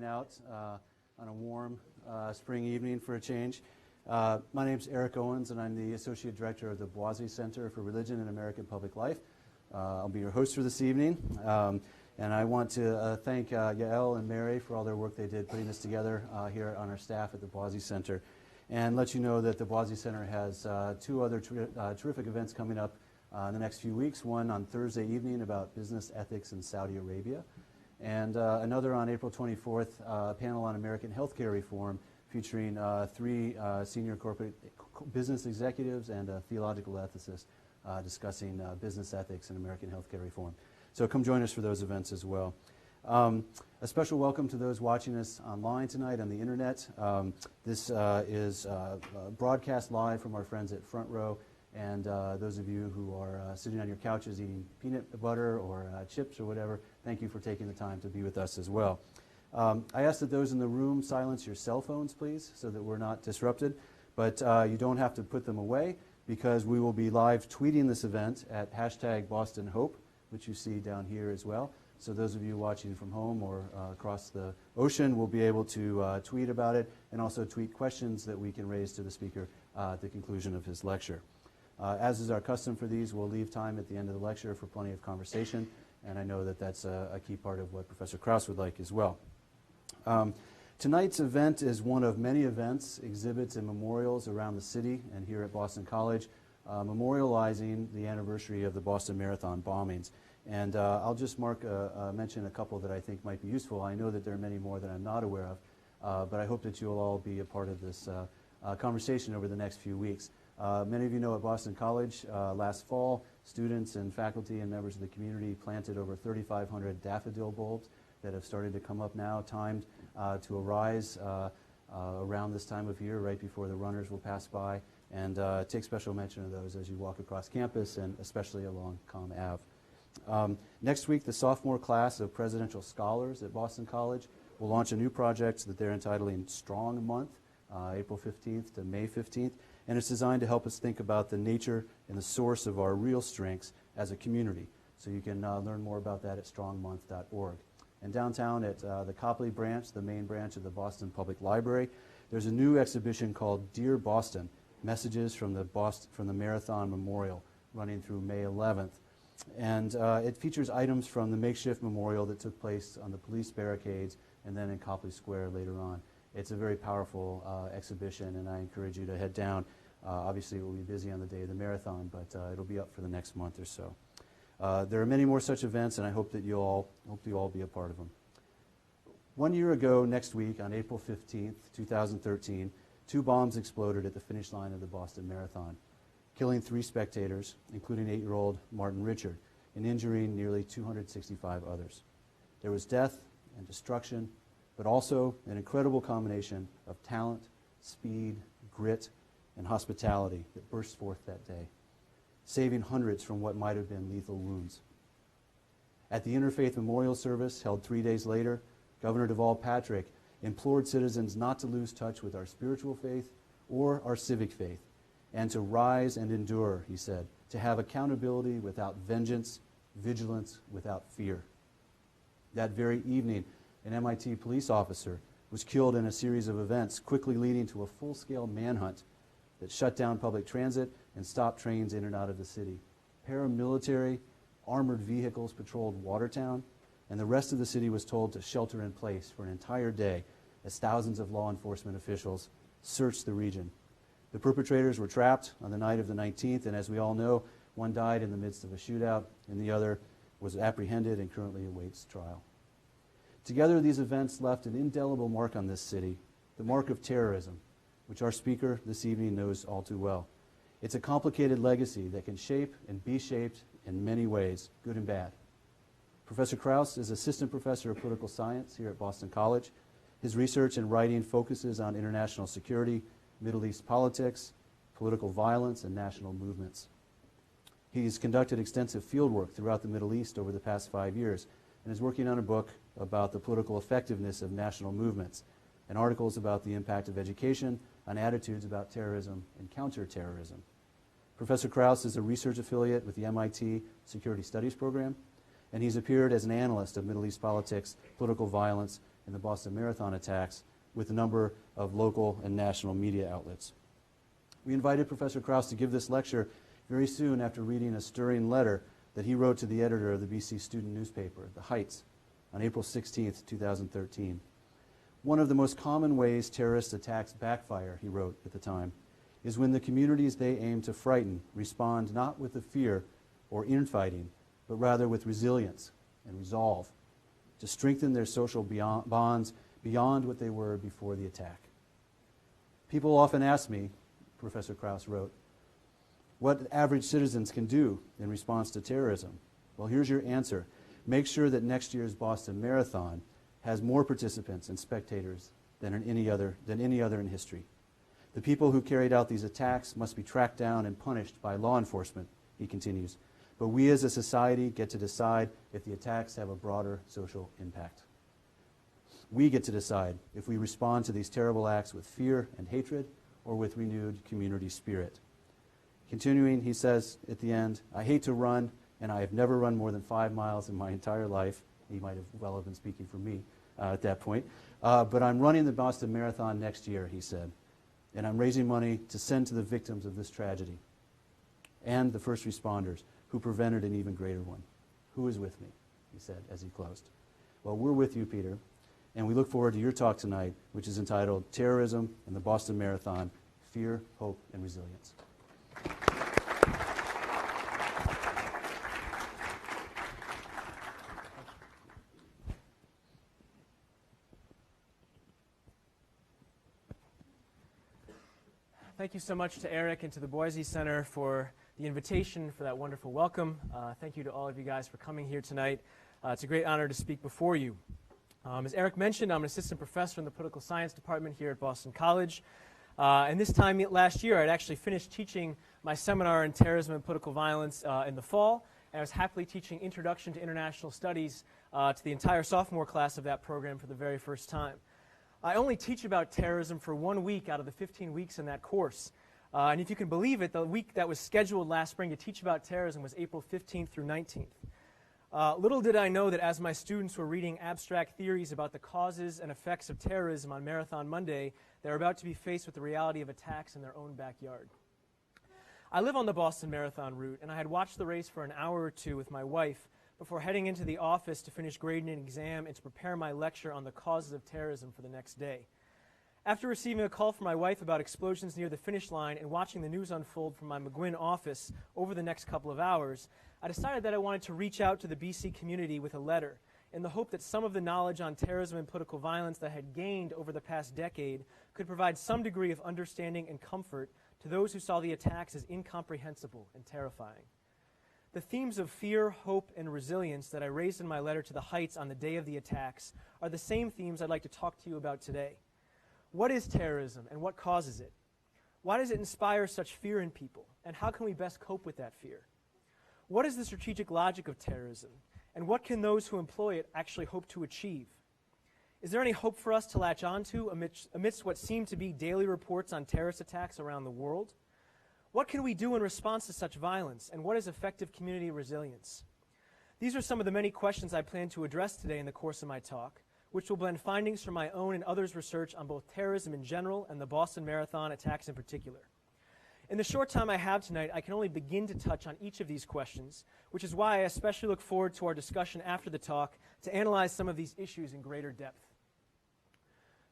Out on a warm spring evening for a change. My name's Eric Owens, and I'm the Associate Director of the Boise Center for Religion and American Public Life. I'll be your host for this evening, and I want to thank Yael and Mary for all their work they did putting this together here on our staff at the Boise Center, and let you know that the Boise Center has two other terrific events coming up in the next few weeks. One on Thursday evening about business ethics in Saudi Arabia, and another on April 24th, a panel on American healthcare reform featuring three senior corporate business executives and a theological ethicist discussing business ethics and American healthcare reform. So come join us for those events as well. A special welcome to those watching us online tonight on the internet. This is broadcast live from our friends at Front Row, and those of you who are sitting on your couches eating peanut butter or chips or whatever, thank you for taking the time to be with us as well. I ask that those in the room silence your cell phones, please, so that we're not disrupted. But you don't have to put them away, because we will be live tweeting this event at #BostonHope, which you see down here as well. So those of you watching from home or across the ocean will be able to tweet about it, and also tweet questions that we can raise to the speaker at the conclusion of his lecture. As is our custom for these, we'll leave time at the end of the lecture for plenty of conversation, and I know that that's a key part of what Professor Krause would like as well. Tonight's event is one of many events, exhibits, and memorials around the city and here at Boston College, memorializing the anniversary of the Boston Marathon bombings. And I'll just mention a couple that I think might be useful. I know that there are many more that I'm not aware of, but I hope that you'll all be a part of this conversation over the next few weeks. Many of you know at Boston College last fall, students and faculty and members of the community planted over 3,500 daffodil bulbs that have started to come up now, timed to arise around this time of year, right before the runners will pass by. And take special mention of those as you walk across campus, and especially along Comm Ave. Next week, the sophomore class of Presidential Scholars at Boston College will launch a new project that they're entitling Strong Month, April 15th to May 15th. And it's designed to help us think about the nature and the source of our real strengths as a community. So you can learn more about that at strongmonth.org. And downtown at the Copley branch, the main branch of the Boston Public Library, there's a new exhibition called Dear Boston, Messages from the Marathon Memorial, running through May 11th. And it features items from the makeshift memorial that took place on the police barricades and then in Copley Square later on. It's a very powerful exhibition, and I encourage you to head down. Obviously, it will be busy on the day of the marathon, but it'll be up for the next month or so. There are many more such events, and I hope that you'll all be a part of them. 1 year ago next week, on April 15th, 2013, 2 bombs exploded at the finish line of the Boston Marathon, killing 3 spectators, including 8-year-old Martin Richard, and injuring nearly 265 others. There was death and destruction, but also an incredible combination of talent, speed, grit, and hospitality that burst forth that day, saving hundreds from what might have been lethal wounds. At the Interfaith Memorial Service, held 3 days later, Governor Deval Patrick implored citizens not to lose touch with our spiritual faith or our civic faith, and to rise and endure, he said, to have accountability without vengeance, vigilance without fear. That very evening, an MIT police officer was killed in a series of events, quickly leading to a full-scale manhunt that shut down public transit and stopped trains in and out of the city. Paramilitary, armored vehicles patrolled Watertown, and the rest of the city was told to shelter in place for an entire day as thousands of law enforcement officials searched the region. The perpetrators were trapped on the night of the 19th, and as we all know, one died in the midst of a shootout, and the other was apprehended and currently awaits trial. Together, these events left an indelible mark on this city, the mark of terrorism, which our speaker this evening knows all too well. It's a complicated legacy that can shape and be shaped in many ways, good and bad. Professor Krause is Assistant Professor of Political Science here at Boston College. His research and writing focuses on international security, Middle East politics, political violence, and national movements. He's conducted extensive fieldwork throughout the Middle East over the past 5 years, and is working on a book about the political effectiveness of national movements, and articles about the impact of education on attitudes about terrorism and counterterrorism. Professor Krause is a research affiliate with the MIT Security Studies program, and he's appeared as an analyst of Middle East politics, political violence, in the Boston Marathon attacks with a number of local and national media outlets. We invited Professor Krause to give this lecture very soon after reading a stirring letter that he wrote to the editor of the BC student newspaper, The Heights, on April 16, 2013. One of the most common ways terrorist attacks backfire, he wrote at the time, is when the communities they aim to frighten respond not with the fear or infighting, but rather with resilience and resolve to strengthen their social bonds beyond what they were before the attack. People often ask me, Professor Krause wrote, what average citizens can do in response to terrorism. Well, here's your answer. Make sure that next year's Boston Marathon has more participants and spectators than any other in history. The people who carried out these attacks must be tracked down and punished by law enforcement, he continues. But we as a society get to decide if the attacks have a broader social impact. We get to decide if we respond to these terrible acts with fear and hatred or with renewed community spirit. Continuing, he says at the end, I hate to run, and I have never run more than 5 miles in my entire life. He might have been speaking for me at that point. But I'm running the Boston Marathon next year, he said, and I'm raising money to send to the victims of this tragedy and the first responders who prevented an even greater one. Who is with me, he said as he closed. Well, we're with you, Peter, and we look forward to your talk tonight, which is entitled Terrorism and the Boston Marathon, Fear, Hope, and Resilience. Thank you so much to Eric and to the Boise Center for the invitation, for that wonderful welcome. Thank you to all of you guys for coming here tonight. It's a great honor to speak before you. As Eric mentioned, I'm an assistant professor in the political science department here at Boston College. And this time last year, I'd actually finished teaching my seminar in terrorism and political violence in the fall, and I was happily teaching Introduction to International Studies to the entire sophomore class of that program for the very first time. I only teach about terrorism for 1 week out of the 15 weeks in that course. And if you can believe it, the week that was scheduled last spring to teach about terrorism was April 15th through 19th. Little did I know that as my students were reading abstract theories about the causes and effects of terrorism on Marathon Monday, they were about to be faced with the reality of attacks in their own backyard. I live on the Boston Marathon route, and I had watched the race for an hour or two with my wife before heading into the office to finish grading an exam and to prepare my lecture on the causes of terrorism for the next day. After receiving a call from my wife about explosions near the finish line and watching the news unfold from my McGuinn office over the next couple of hours, I decided that I wanted to reach out to the BC community with a letter in the hope that some of the knowledge on terrorism and political violence that I had gained over the past decade could provide some degree of understanding and comfort to those who saw the attacks as incomprehensible and terrifying. The themes of fear, hope, and resilience that I raised in my letter to the Heights on the day of the attacks are the same themes I'd like to talk to you about today. What is terrorism and what causes it? Why does it inspire such fear in people? And how can we best cope with that fear? What is the strategic logic of terrorism? And what can those who employ it actually hope to achieve? Is there any hope for us to latch onto amidst what seem to be daily reports on terrorist attacks around the world? What can we do in response to such violence, and what is effective community resilience? These are some of the many questions I plan to address today in the course of my talk, which will blend findings from my own and others' research on both terrorism in general and the Boston Marathon attacks in particular. In the short time I have tonight, I can only begin to touch on each of these questions, which is why I especially look forward to our discussion after the talk to analyze some of these issues in greater depth.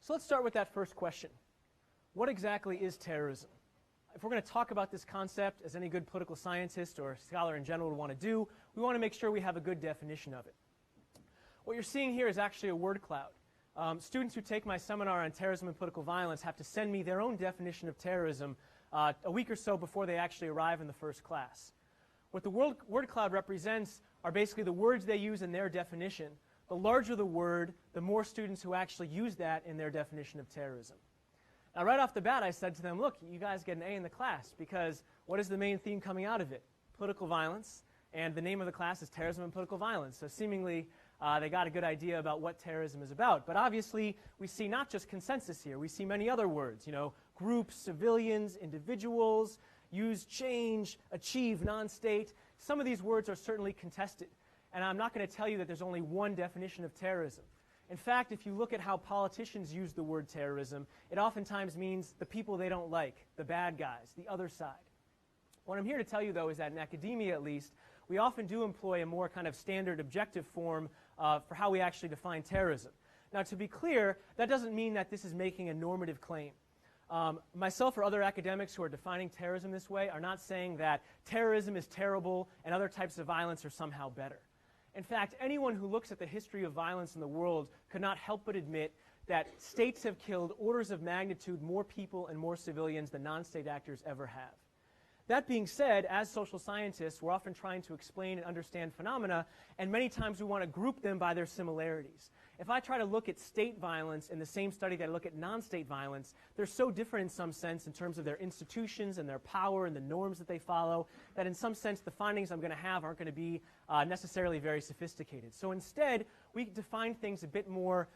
So let's start with that first question. What exactly is terrorism? If we're going to talk about this concept, as any good political scientist or scholar in general would want to do, we want to make sure we have a good definition of it. What you're seeing here is actually a word cloud. Students who take my seminar on terrorism and political violence have to send me their own definition of terrorism a week or so before they actually arrive in the first class. What the word cloud represents are basically the words they use in their definition. The larger the word, the more students who actually use that in their definition of terrorism. Now, right off the bat, I said to them, look, you guys get an A in the class because what is the main theme coming out of it? Political violence, and the name of the class is Terrorism and Political Violence. So seemingly, they got a good idea about what terrorism is about. But obviously, we see not just consensus here. We see many other words, groups, civilians, individuals, use, change, achieve, non-state. Some of these words are certainly contested. And I'm not going to tell you that there's only one definition of terrorism. In fact, if you look at how politicians use the word terrorism, it oftentimes means the people they don't like, the bad guys, the other side. What I'm here to tell you, though, is that in academia, at least, we often do employ a more kind of standard objective form for how we actually define terrorism. Now, to be clear, that doesn't mean that this is making a normative claim. Myself or other academics who are defining terrorism this way are not saying that terrorism is terrible and other types of violence are somehow better. In fact, anyone who looks at the history of violence in the world could not help but admit that states have killed orders of magnitude more people and more civilians than non-state actors ever have. That being said, as social scientists, we're often trying to explain and understand phenomena, and many times we want to group them by their similarities. If I try to look at state violence in the same study that I look at non-state violence, they're so different in some sense in terms of their institutions and their power and the norms that they follow, that in some sense the findings I'm going to have aren't going to be necessarily very sophisticated. So instead, we define things a bit more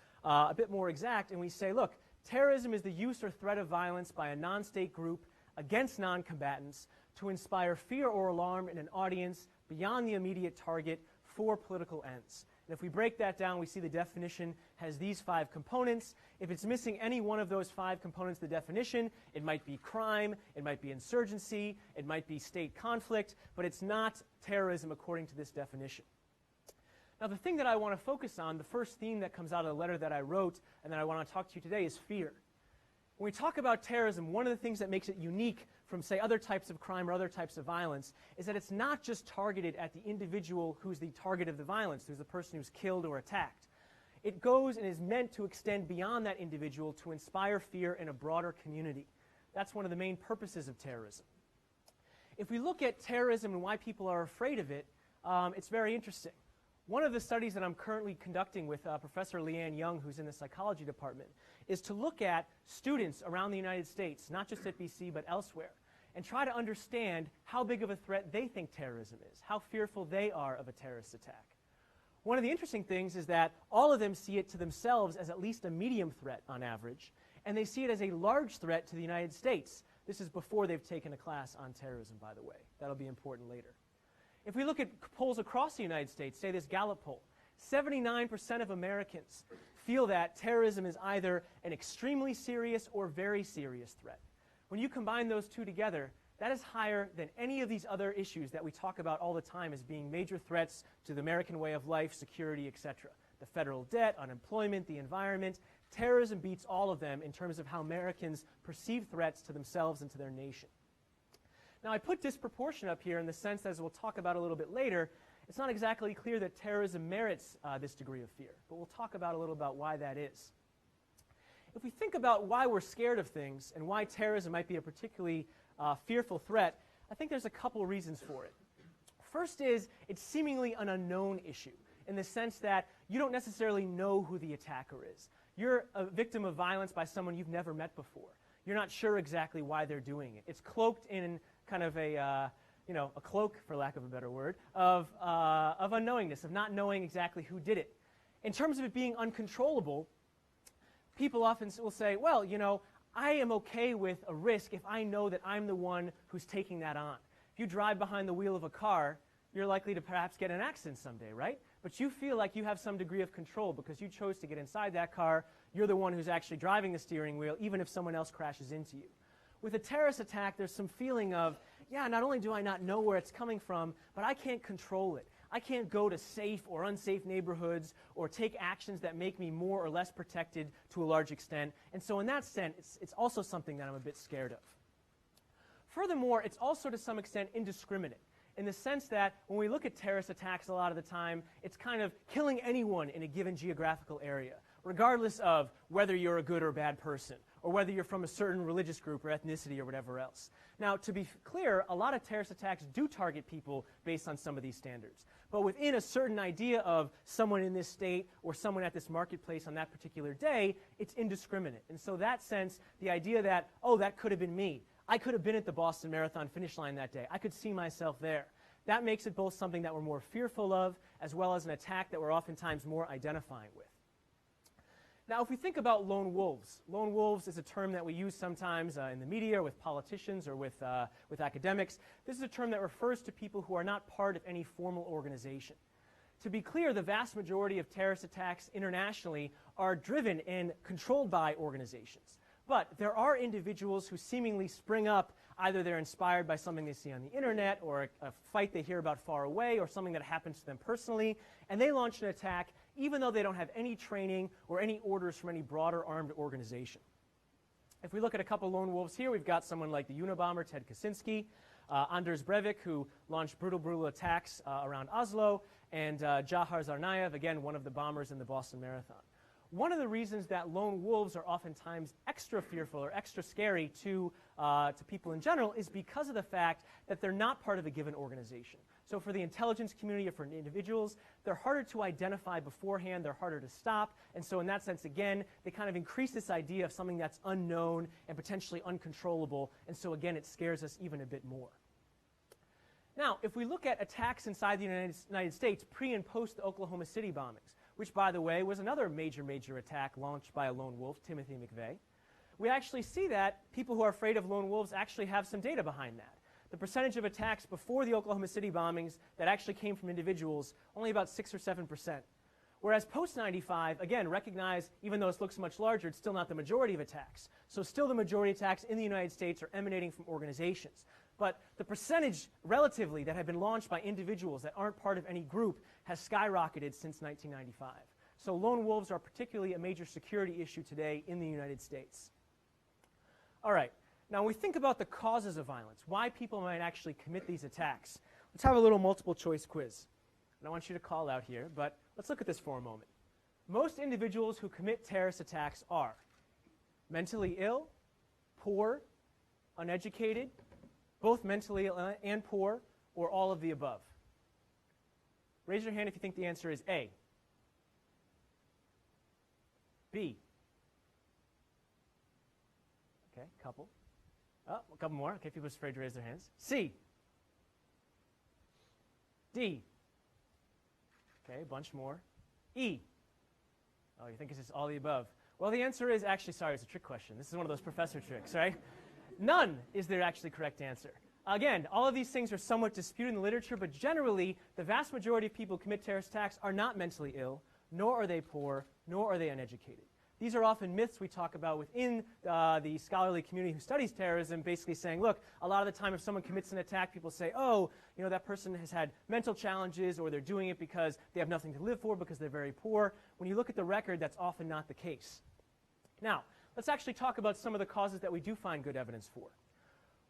exact, and we say, look, terrorism is the use or threat of violence by a non-state group against non-combatants to inspire fear or alarm in an audience beyond the immediate target for political ends. And if we break that down, we see the definition has these 5 components. If it's missing any one of those 5 components of the definition, it might be crime, it might be insurgency, it might be state conflict, but it's not terrorism according to this definition. Now, the thing that I want to focus on, the first theme that comes out of the letter that I wrote and that I want to talk to you today is fear. When we talk about terrorism, one of the things that makes it unique from, say, other types of crime or other types of violence is that it's not just targeted at the individual who's the target of the violence, who's the person who's killed or attacked. It goes and is meant to extend beyond that individual to inspire fear in a broader community. That's one of the main purposes of terrorism. If we look at terrorism and why people are afraid of it, it's very interesting. One of the studies that I'm currently conducting with Professor Leanne Young, who's in the psychology department, is to look at students around the United States, not just at BC but elsewhere, and try to understand how big of a threat they think terrorism is, how fearful they are of a terrorist attack. One of the interesting things is that all of them see it to themselves as at least a medium threat on average, and they see it as a large threat to the United States. This is before they've taken a class on terrorism, by the way. That'll be important later. If we look at polls across the United States, say this Gallup poll, 79% of Americans feel that terrorism is either an extremely serious or very serious threat. When you combine those two together, that is higher than any of these other issues that we talk about all the time as being major threats to the American way of life, security, etc. The federal debt, unemployment, the environment. Terrorism beats all of them in terms of how Americans perceive threats to themselves and to their nation. Now, I put disproportion up here in the sense that, as we'll talk about a little bit later, it's not exactly clear that terrorism merits this degree of fear, but we'll talk about a little about why that is. If we think about why we're scared of things and why terrorism might be a particularly fearful threat, I think there's a couple reasons for it. First is it's seemingly an unknown issue in the sense that you don't necessarily know who the attacker is. You're a victim of violence by someone you've never met before. You're not sure exactly why they're doing it. It's cloaked in kind of a cloak, for lack of a better word, of unknowingness, of not knowing exactly who did it. In terms of it being uncontrollable, people often will say, well, I am okay with a risk if I know that I'm the one who's taking that on. If you drive behind the wheel of a car, you're likely to perhaps get in an accident someday, right? But you feel like you have some degree of control because you chose to get inside that car. You're the one who's actually driving the steering wheel, even if someone else crashes into you. With a terrorist attack, there's some feeling of, yeah, not only do I not know where it's coming from, but I can't control it. I can't go to safe or unsafe neighborhoods or take actions that make me more or less protected to a large extent. And so in that sense, it's also something that I'm a bit scared of. Furthermore, it's also to some extent indiscriminate, in the sense that when we look at terrorist attacks a lot of the time, it's kind of killing anyone in a given geographical area, regardless of whether you're a good or bad person, or whether you're from a certain religious group or ethnicity or whatever else. Now, to be clear, a lot of terrorist attacks do target people based on some of these standards. But within a certain idea of someone in this state or someone at this marketplace on that particular day, it's indiscriminate. And so that sense, the idea that, oh, that could have been me. I could have been at the Boston Marathon finish line that day. I could see myself there. That makes it both something that we're more fearful of, as well as an attack that we're oftentimes more identifying with. Now, if we think about lone wolves is a term that we use sometimes in the media, with politicians, or with academics. This is a term that refers to people who are not part of any formal organization. to be clear, the vast majority of terrorist attacks internationally are driven and controlled by organizations. But there are individuals who seemingly spring up. Either they're inspired by something they see on the internet, or a fight they hear about far away, or something that happens to them personally, and they launch an attack even though they don't have any training or any orders from any broader armed organization. If we look at a couple lone wolves here, we've got someone like the Unabomber, Ted Kaczynski, Anders Breivik, who launched brutal attacks around Oslo, and Jahar Tsarnaev, again, one of the bombers in the Boston Marathon. One of the reasons that lone wolves are oftentimes extra fearful or extra scary to people in general is because of the fact that they're not part of a given organization. So for the intelligence community or for individuals, they're harder to identify beforehand, they're harder to stop, and so in that sense, again, they kind of increase this idea of something that's unknown and potentially uncontrollable, and so again, it scares us even a bit more. Now, if we look at attacks inside the United States pre and post the Oklahoma City bombings, which, by the way, was another major attack launched by a lone wolf, Timothy McVeigh, we actually see that people who are afraid of lone wolves actually have some data behind that. The percentage of attacks before the Oklahoma City bombings that actually came from individuals, only about 6 or 7%. Whereas post-95, again, recognize, even though it looks much larger, it's still not the majority of attacks. So still the majority of attacks in the United States are emanating from organizations. But the percentage, relatively, that have been launched by individuals that aren't part of any group has skyrocketed since 1995. So lone wolves are particularly a major security issue today in the United States. All right. Now, when we think about the causes of violence, why people might actually commit these attacks, let's have a little multiple choice quiz. And I want you to call out here, but let's look at this for a moment. Most individuals who commit terrorist attacks are mentally ill, poor, uneducated, both mentally ill and poor, or all of the above. Raise your hand if you think the answer is A. B. Okay, couple. Oh, a couple more. Okay, people are afraid to raise their hands. C. D. Okay, a bunch more. E. Oh, you think it's just all the above. Well, the answer is actually, sorry, it's a trick question. This is one of those professor tricks, right? None is the actually correct answer. Again, all of these things are somewhat disputed in the literature, but generally, the vast majority of people who commit terrorist attacks are not mentally ill, nor are they poor, nor are they uneducated. These are often myths we talk about within the scholarly community who studies terrorism, basically saying, look, a lot of the time if someone commits an attack, people say, oh, you know, that person has had mental challenges, or they're doing it because they have nothing to live for, because they're very poor. When you look at the record, that's often not the case. Now, let's actually talk about some of the causes that we do find good evidence for.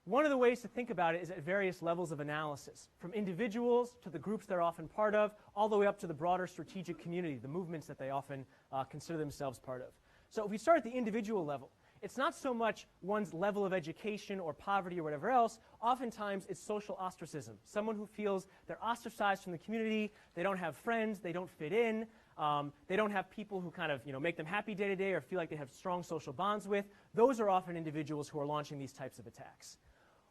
One of the ways to think about it is at various levels of analysis, from individuals to the groups they're often part of, all the way up to the broader strategic community, the movements that they often consider themselves part of. So if we start at the individual level, it's not so much one's level of education or poverty or whatever else. Oftentimes, it's social ostracism. Someone who feels they're ostracized from the community, they don't have friends, they don't fit in, they don't have people who kind of make them happy day to day or feel like they have strong social bonds with. Those are often individuals who are launching these types of attacks.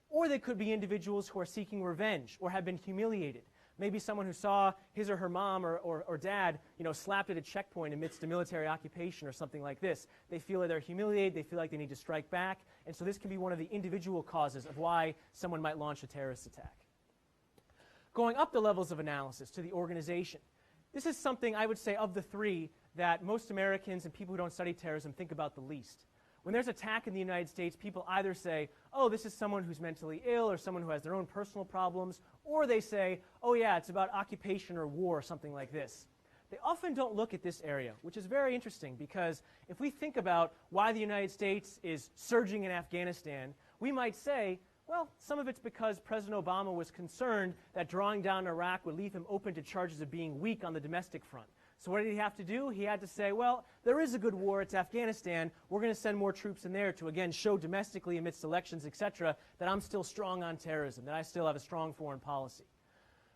Or they could be individuals who are seeking revenge or have been humiliated. Maybe someone who saw his or her mom or dad, slapped at a checkpoint amidst a military occupation or something like this. They feel that they're humiliated, they feel like they need to strike back, and so this can be one of the individual causes of why someone might launch a terrorist attack. Going up the levels of analysis to the organization. This is something I would say of the three that most Americans and people who don't study terrorism think about the least. When there's attack in the United States, people either say, oh, this is someone who's mentally ill or someone who has their own personal problems, or they say, oh yeah, it's about occupation or war or something like this. They often don't look at this area, which is very interesting because if we think about why the United States is surging in Afghanistan, we might say, well, some of it's because President Obama was concerned that drawing down Iraq would leave him open to charges of being weak on the domestic front. So what did he have to do? He had to say, well, there is a good war, it's Afghanistan, we're going to send more troops in there to, again, show domestically amidst elections, etc., that I'm still strong on terrorism, that I still have a strong foreign policy.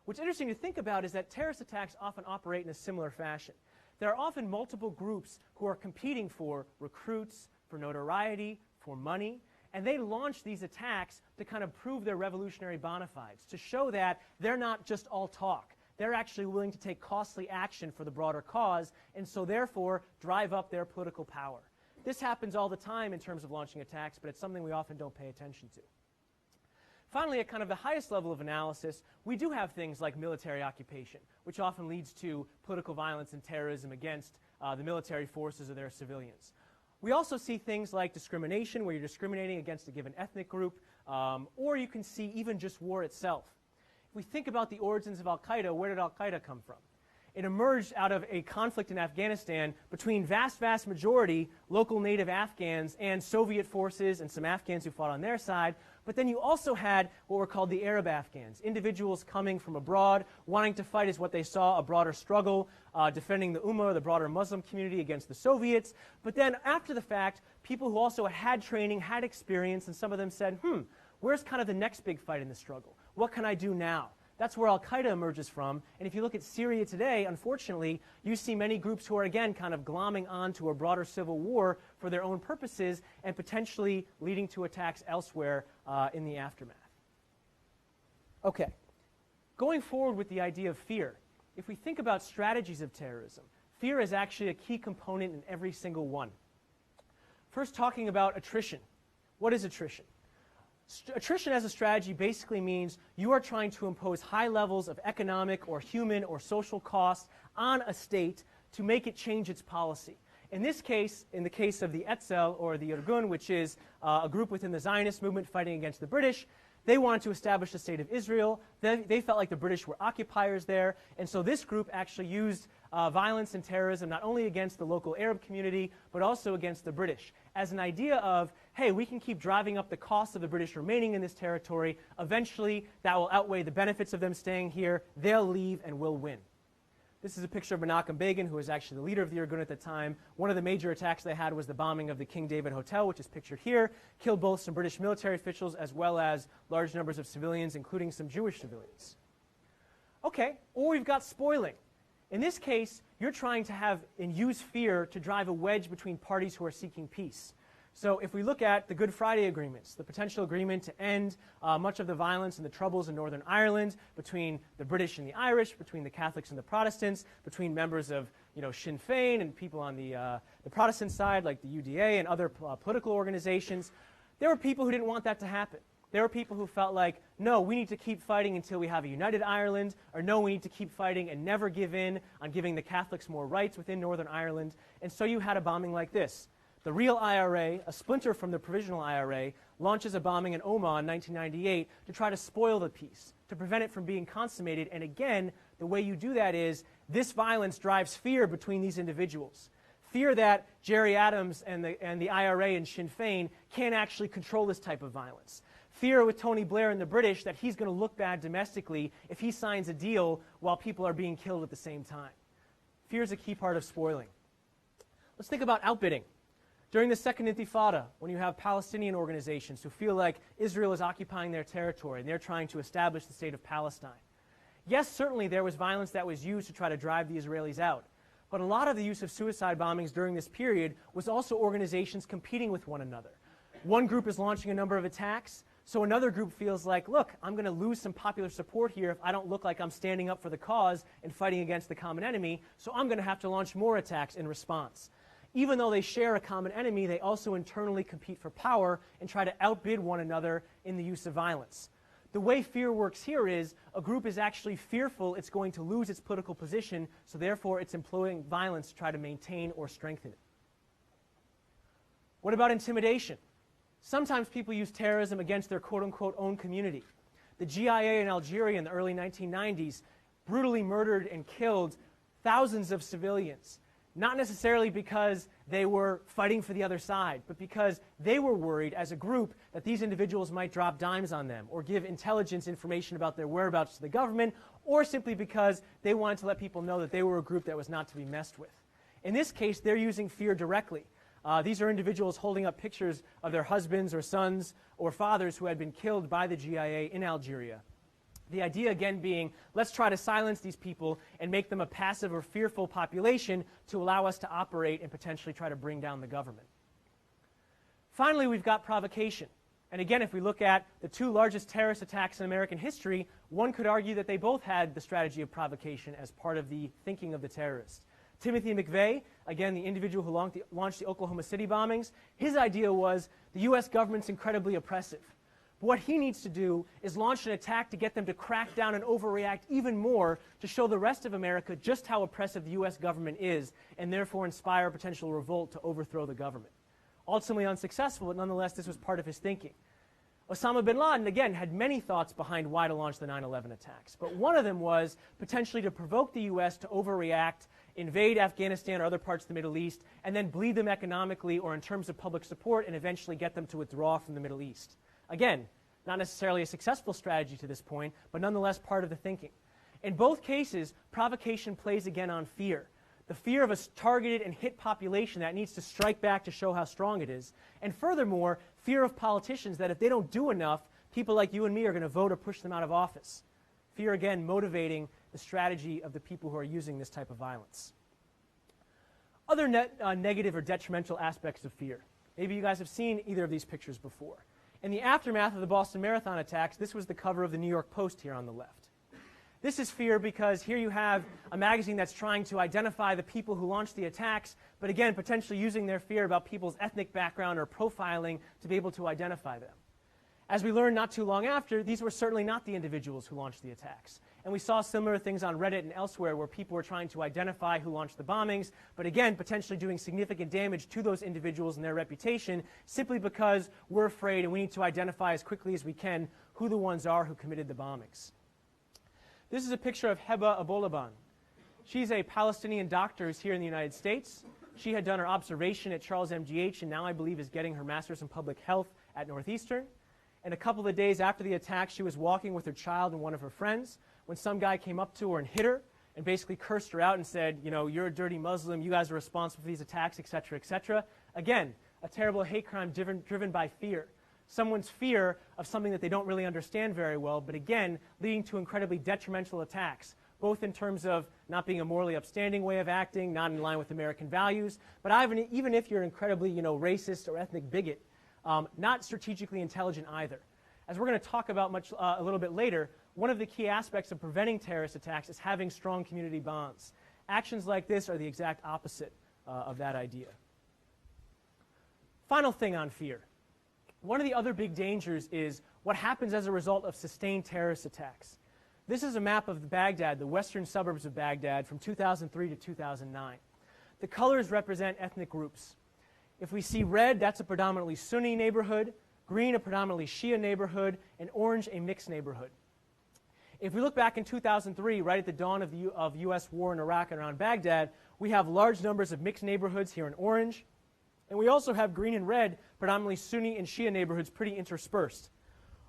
What's interesting to think about is that terrorist attacks often operate in a similar fashion. There are often multiple groups who are competing for recruits, for notoriety, for money, and they launch these attacks to kind of prove their revolutionary bona fides, to show that they're not just all talk. They're actually willing to take costly action for the broader cause, and so therefore drive up their political power. This happens all the time in terms of launching attacks, but it's something we often don't pay attention to. Finally, at kind of the highest level of analysis, we do have things like military occupation, which often leads to political violence and terrorism against the military forces or their civilians. We also see things like discrimination, where you're discriminating against a given ethnic group, or you can see even just war itself. If we think about the origins of al-Qaeda, where did al-Qaeda come from? It emerged out of a conflict in Afghanistan between vast majority local native Afghans and Soviet forces and some Afghans who fought on their side. But then you also had what were called the Arab Afghans, individuals coming from abroad, wanting to fight as what they saw a broader struggle, defending the Ummah, the broader Muslim community, against the Soviets. But then after the fact, people who also had training, had experience, and some of them said, where's kind of the next big fight in the struggle? What can I do now? That's where al-Qaeda emerges from. And if you look at Syria today, unfortunately, you see many groups who are, again, kind of glomming onto a broader civil war for their own purposes and potentially leading to attacks elsewhere in the aftermath. Okay. Going forward with the idea of fear, if we think about strategies of terrorism, fear is actually a key component in every single one. First, talking about attrition. What is attrition? Attrition as a strategy basically means you are trying to impose high levels of economic or human or social costs on a state to make it change its policy. In this case, in the case of the Etzel or the Irgun, which is a group within the Zionist movement fighting against the British, they wanted to establish the state of Israel. They felt like the British were occupiers there, and so this group actually used violence and terrorism not only against the local Arab community, but also against the British, as an idea of, hey, we can keep driving up the cost of the British remaining in this territory. Eventually, that will outweigh the benefits of them staying here. They'll leave and we'll win. This is a picture of Menachem Begin, who was actually the leader of the Irgun at the time. One of the major attacks they had was the bombing of the King David Hotel, which is pictured here. Killed both some British military officials as well as large numbers of civilians, including some Jewish civilians. Okay, or we've got spoiling. In this case, you're trying to have and use fear to drive a wedge between parties who are seeking peace. So if we look at the Good Friday agreements, the potential agreement to end much of the violence and the troubles in Northern Ireland between the British and the Irish, between the Catholics and the Protestants, between members of Sinn Féin and people on the Protestant side like the UDA and other political organizations, there were people who didn't want that to happen. There were people who felt like, no, we need to keep fighting until we have a united Ireland, or no, we need to keep fighting and never give in on giving the Catholics more rights within Northern Ireland. And so you had a bombing like this. The real IRA, a splinter from the provisional IRA, launches a bombing in Oman in 1998 to try to spoil the peace, to prevent it from being consummated. And again, the way you do that is this violence drives fear between these individuals. Fear that Jerry Adams and the IRA and Sinn Féin can't actually control this type of violence. Fear with Tony Blair and the British that he's going to look bad domestically if he signs a deal while people are being killed at the same time. Fear is a key part of spoiling. Let's think about outbidding. During the Second Intifada, when you have Palestinian organizations who feel like Israel is occupying their territory and they're trying to establish the state of Palestine. Yes, certainly there was violence that was used to try to drive the Israelis out. But a lot of the use of suicide bombings during this period was also organizations competing with one another. One group is launching a number of attacks, so another group feels like, look, I'm going to lose some popular support here if I don't look like I'm standing up for the cause and fighting against the common enemy, so I'm going to have to launch more attacks in response. Even though they share a common enemy, they also internally compete for power and try to outbid one another in the use of violence. The way fear works here is a group is actually fearful it's going to lose its political position, so therefore it's employing violence to try to maintain or strengthen it. What about intimidation? Sometimes people use terrorism against their quote-unquote own community. The GIA in Algeria in the early 1990s brutally murdered and killed thousands of civilians. Not necessarily because they were fighting for the other side, but because they were worried as a group that these individuals might drop dimes on them or give intelligence information about their whereabouts to the government, or simply because they wanted to let people know that they were a group that was not to be messed with. In this case, they're using fear directly. These are individuals holding up pictures of their husbands or sons or fathers who had been killed by the GIA in Algeria. The idea, again, being, let's try to silence these people and make them a passive or fearful population to allow us to operate and potentially try to bring down the government. Finally, we've got provocation. And again, if we look at the two largest terrorist attacks in American history, one could argue that they both had the strategy of provocation as part of the thinking of the terrorists. Timothy McVeigh, again, the individual who launched the Oklahoma City bombings, his idea was the U.S. government's incredibly oppressive. But what he needs to do is launch an attack to get them to crack down and overreact even more to show the rest of America just how oppressive the U.S. government is, and therefore inspire potential revolt to overthrow the government. Ultimately unsuccessful, but nonetheless this was part of his thinking. Osama bin Laden, again, had many thoughts behind why to launch the 9/11 attacks. But one of them was potentially to provoke the U.S. to overreact, invade Afghanistan or other parts of the Middle East, and then bleed them economically or in terms of public support and eventually get them to withdraw from the Middle East. Again, not necessarily a successful strategy to this point, but nonetheless part of the thinking. In both cases, provocation plays again on fear. The fear of a targeted and hit population that needs to strike back to show how strong it is. And furthermore, fear of politicians that if they don't do enough, people like you and me are going to vote or push them out of office. Fear, again, motivating the strategy of the people who are using this type of violence. Other negative or detrimental aspects of fear. Maybe you guys have seen either of these pictures before. In the aftermath of the Boston Marathon attacks, this was the cover of the New York Post here on the left. This is fear because here you have a magazine that's trying to identify the people who launched the attacks, but again, potentially using their fear about people's ethnic background or profiling to be able to identify them. As we learned not too long after, these were certainly not the individuals who launched the attacks. And we saw similar things on Reddit and elsewhere where people were trying to identify who launched the bombings, but again, potentially doing significant damage to those individuals and their reputation simply because we're afraid and we need to identify as quickly as we can who the ones are who committed the bombings. This is a picture of Heba Abolaban. She's a Palestinian doctor who's here in the United States. She had done her observation at Charles MGH and now I believe is getting her master's in public health at Northeastern. And a couple of days after the attack, she was walking with her child and one of her friends when some guy came up to her and hit her and basically cursed her out and said, you know, you're a dirty Muslim, you guys are responsible for these attacks, etc., etc. Again, a terrible hate crime driven by fear. Someone's fear of something that they don't really understand very well, but again, leading to incredibly detrimental attacks, both in terms of not being a morally upstanding way of acting, not in line with American values, but even if you're incredibly, racist or ethnic bigot, not strategically intelligent either. As we're going to talk about a little bit later, one of the key aspects of preventing terrorist attacks is having strong community bonds. Actions like this are the exact opposite of that idea. Final thing on fear. One of the other big dangers is what happens as a result of sustained terrorist attacks. This is a map of Baghdad, the western suburbs of Baghdad, from 2003 to 2009. The colors represent ethnic groups. If we see red, that's a predominantly Sunni neighborhood, green a predominantly Shia neighborhood, and orange a mixed neighborhood. If we look back in 2003, right at the dawn of U.S. war in Iraq and around Baghdad, we have large numbers of mixed neighborhoods here in orange. And we also have green and red, predominantly Sunni and Shia neighborhoods pretty interspersed.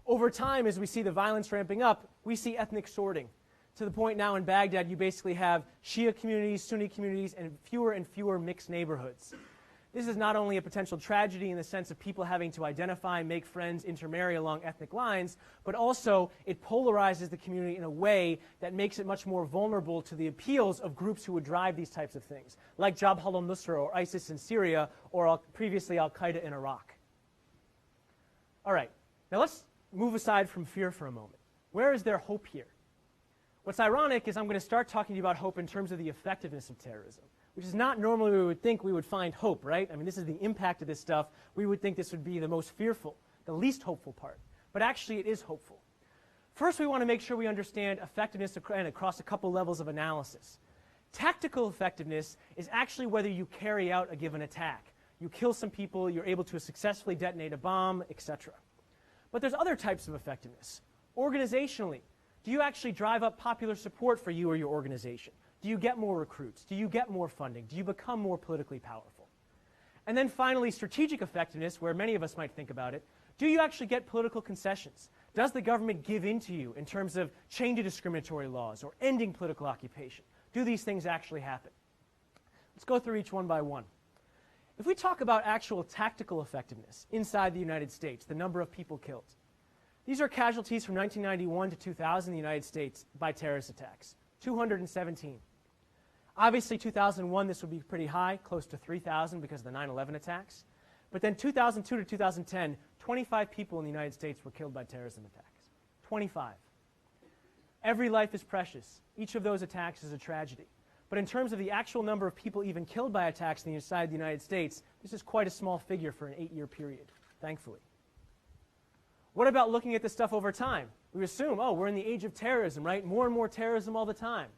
Over time, as we see the violence ramping up, we see ethnic sorting. To the point now in Baghdad, you basically have Shia communities, Sunni communities, and fewer mixed neighborhoods. This is not only a potential tragedy in the sense of people having to identify, make friends, intermarry along ethnic lines, but also it polarizes the community in a way that makes it much more vulnerable to the appeals of groups who would drive these types of things, like Jabhat al-Nusra or ISIS in Syria, or previously al-Qaeda in Iraq. All right, now let's move aside from fear for a moment. Where is there hope here? What's ironic is I'm going to start talking to you about hope in terms of the effectiveness of terrorism, which is not normally where we would think we would find hope, right? I mean, this is the impact of this stuff. We would think this would be the most fearful, the least hopeful part. But actually, it is hopeful. First, we want to make sure we understand effectiveness across a couple levels of analysis. Tactical effectiveness is actually whether you carry out a given attack. You kill some people, you're able to successfully detonate a bomb, etc. But there's other types of effectiveness. Organizationally, do you actually drive up popular support for you or your organization? Do you get more recruits? Do you get more funding? Do you become more politically powerful? And then finally, strategic effectiveness, where many of us might think about it. Do you actually get political concessions? Does the government give in to you in terms of changing discriminatory laws or ending political occupation? Do these things actually happen? Let's go through each one by one. If we talk about actual tactical effectiveness inside the United States, the number of people killed, these are casualties from 1991 to 2000 in the United States by terrorist attacks, 217. Obviously, 2001, this would be pretty high, close to 3,000 because of the 9/11 attacks. But then 2002 to 2010, 25 people in the United States were killed by terrorism attacks. 25. Every life is precious. Each of those attacks is a tragedy. But in terms of the actual number of people even killed by attacks inside the United States, this is quite a small figure for an 8-year period, thankfully. What about looking at this stuff over time? We assume, oh, we're in the age of terrorism, right? More and more terrorism all the time.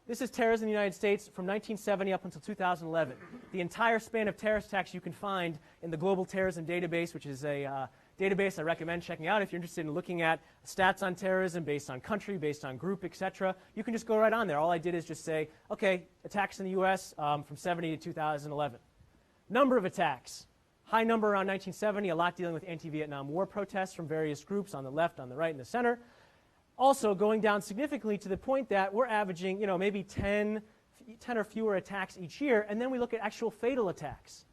This is terrorism in the United States from 1970 up until 2011. The entire span of terrorist attacks you can find in the Global Terrorism Database, which is a database I recommend checking out if you're interested in looking at stats on terrorism based on country, based on group, etc. You can just go right on there. All I did is just say, okay, attacks in the U.S. From 70 to 2011. Number of attacks. High number around 1970, a lot dealing with anti-Vietnam War protests from various groups on the left, on the right, and the center. Also going down significantly to the point that we're averaging, maybe 10 or fewer attacks each year, and then we look at actual fatal attacks.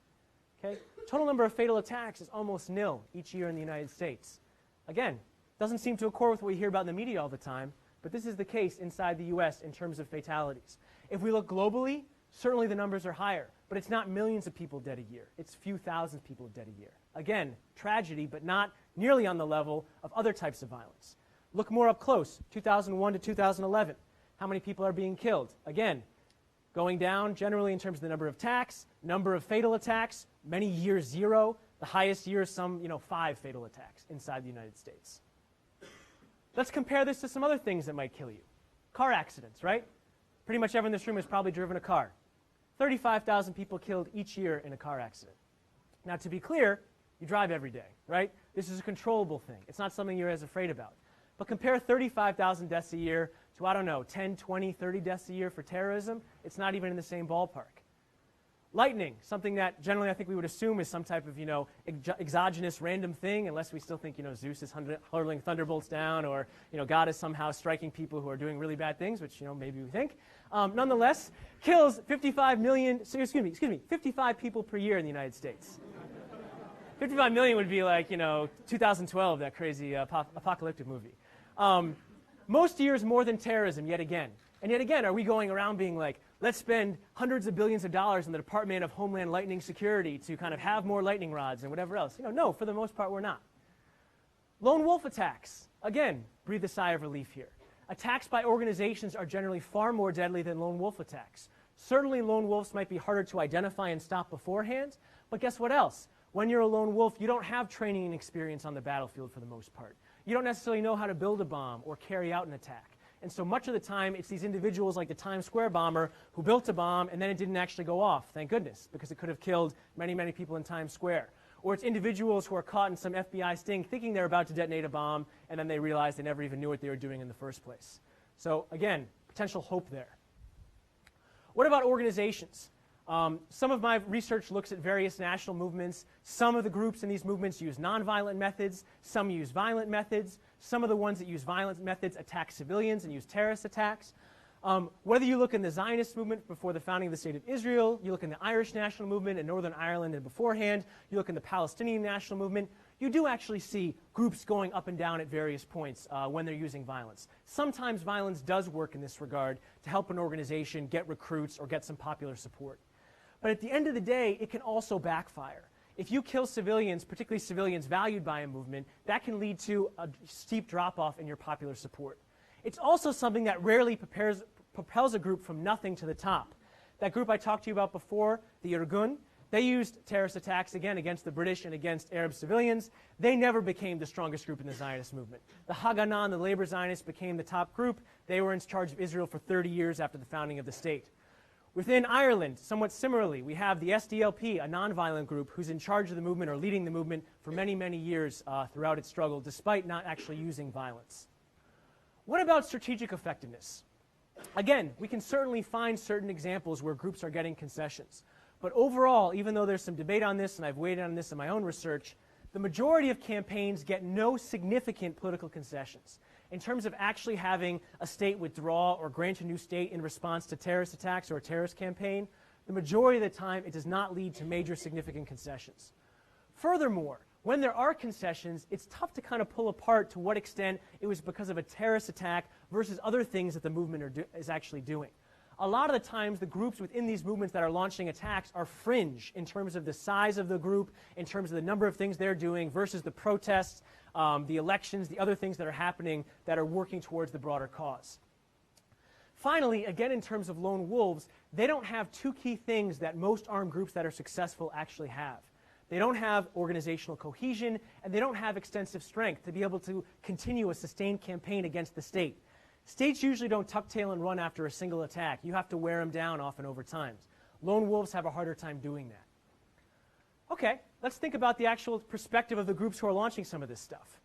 Okay? Total number of fatal attacks is almost nil each year in the United States. Again, doesn't seem to accord with what we hear about in the media all the time, but this is the case inside the U.S. in terms of fatalities. If we look globally, certainly the numbers are higher, but it's not millions of people dead a year. It's few thousand people dead a year. Again, tragedy, but not nearly on the level of other types of violence. Look more up close, 2001 to 2011. How many people are being killed? Again, going down generally in terms of the number of attacks, number of fatal attacks, many years 0. The highest year is some, 5 fatal attacks inside the United States. Let's compare this to some other things that might kill you. Car accidents, right? Pretty much everyone in this room has probably driven a car. 35,000 people killed each year in a car accident. Now, to be clear, you drive every day, right? This is a controllable thing. It's not something you're as afraid about. But compare 35,000 deaths a year to, 10, 20, 30 deaths a year for terrorism. It's not even in the same ballpark. Lightning, something that generally I think we would assume is some type of, exogenous random thing, unless we still think, Zeus is hurling thunderbolts down, or, God is somehow striking people who are doing really bad things, which, maybe we think. Nonetheless, kills 55 people per year in the United States. 55 million would be like, 2012, that crazy apocalyptic movie. Most years more than terrorism, yet again. And yet again, are we going around being like, let's spend hundreds of billions of dollars in the Department of Homeland Lightning Security to kind of have more lightning rods and whatever else? No, for the most part, we're not. Lone wolf attacks. Again, breathe a sigh of relief here. Attacks by organizations are generally far more deadly than lone wolf attacks. Certainly, lone wolves might be harder to identify and stop beforehand, but guess what else? When you're a lone wolf, you don't have training and experience on the battlefield for the most part. You don't necessarily know how to build a bomb or carry out an attack. And so much of the time, it's these individuals like the Times Square bomber who built a bomb and then it didn't actually go off, thank goodness, because it could have killed many, many people in Times Square. Or it's individuals who are caught in some FBI sting thinking they're about to detonate a bomb, and then they realize they never even knew what they were doing in the first place. So again, potential hope there. What about organizations? Some of my research looks at various national movements. Some of the groups in these movements use nonviolent methods. Some use violent methods. Some of the ones that use violent methods attack civilians and use terrorist attacks. Whether you look in the Zionist movement before the founding of the State of Israel, you look in the Irish national movement in Northern Ireland and beforehand, you look in the Palestinian national movement, you do actually see groups going up and down at various points when they're using violence. Sometimes violence does work in this regard to help an organization get recruits or get some popular support. But at the end of the day, it can also backfire. If you kill civilians, particularly civilians valued by a movement, that can lead to a steep drop-off in your popular support. It's also something that rarely propels a group from nothing to the top. That group I talked to you about before, the Irgun, they used terrorist attacks, again, against the British and against Arab civilians. They never became the strongest group in the Zionist movement. The Haganah, the labor Zionists, became the top group. They were in charge of Israel for 30 years after the founding of the state. Within Ireland, somewhat similarly, we have the SDLP, a nonviolent group who's in charge of the movement or leading the movement for many, many years throughout its struggle, despite not actually using violence. What about strategic effectiveness? Again, we can certainly find certain examples where groups are getting concessions. But overall, even though there's some debate on this, and I've weighed in on this in my own research, the majority of campaigns get no significant political concessions. In terms of actually having a state withdraw or grant a new state in response to terrorist attacks or a terrorist campaign, the majority of the time it does not lead to major significant concessions. Furthermore, when there are concessions, it's tough to kind of pull apart to what extent it was because of a terrorist attack versus other things that the movement is actually doing. A lot of the times, the groups within these movements that are launching attacks are fringe in terms of the size of the group, in terms of the number of things they're doing versus the protests, the elections, the other things that are happening that are working towards the broader cause. Finally, again, in terms of lone wolves, they don't have two key things that most armed groups that are successful actually have. They don't have organizational cohesion, and they don't have extensive strength to be able to continue a sustained campaign against the state. States usually don't tuck tail and run after a single attack. You have to wear them down often over time. Lone wolves have a harder time doing that. Okay, let's think about the actual perspective of the groups who are launching some of this stuff.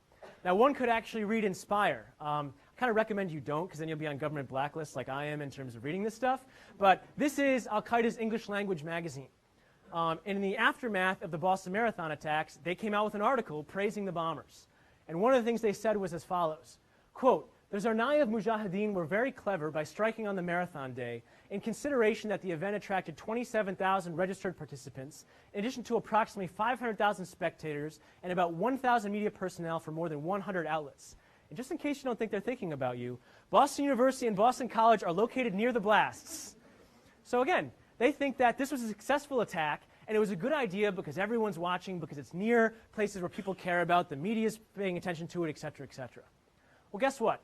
Now, one could actually read Inspire. I kind of recommend you don't, because then you'll be on government blacklists like I am in terms of reading this stuff. But this is al-Qaeda's English language magazine. In the aftermath of the Boston Marathon attacks, they came out with an article praising the bombers. And one of the things they said was as follows, quote, "The Zarnayev Mujahideen were very clever by striking on the marathon day in consideration that the event attracted 27,000 registered participants, in addition to approximately 500,000 spectators and about 1,000 media personnel from more than 100 outlets." And just in case you don't think they're thinking about you, Boston University and Boston College are located near the blasts. So again, they think that this was a successful attack, and it was a good idea because everyone's watching, because it's near places where people care about, the media's paying attention to it, et cetera, et cetera. Well, guess what?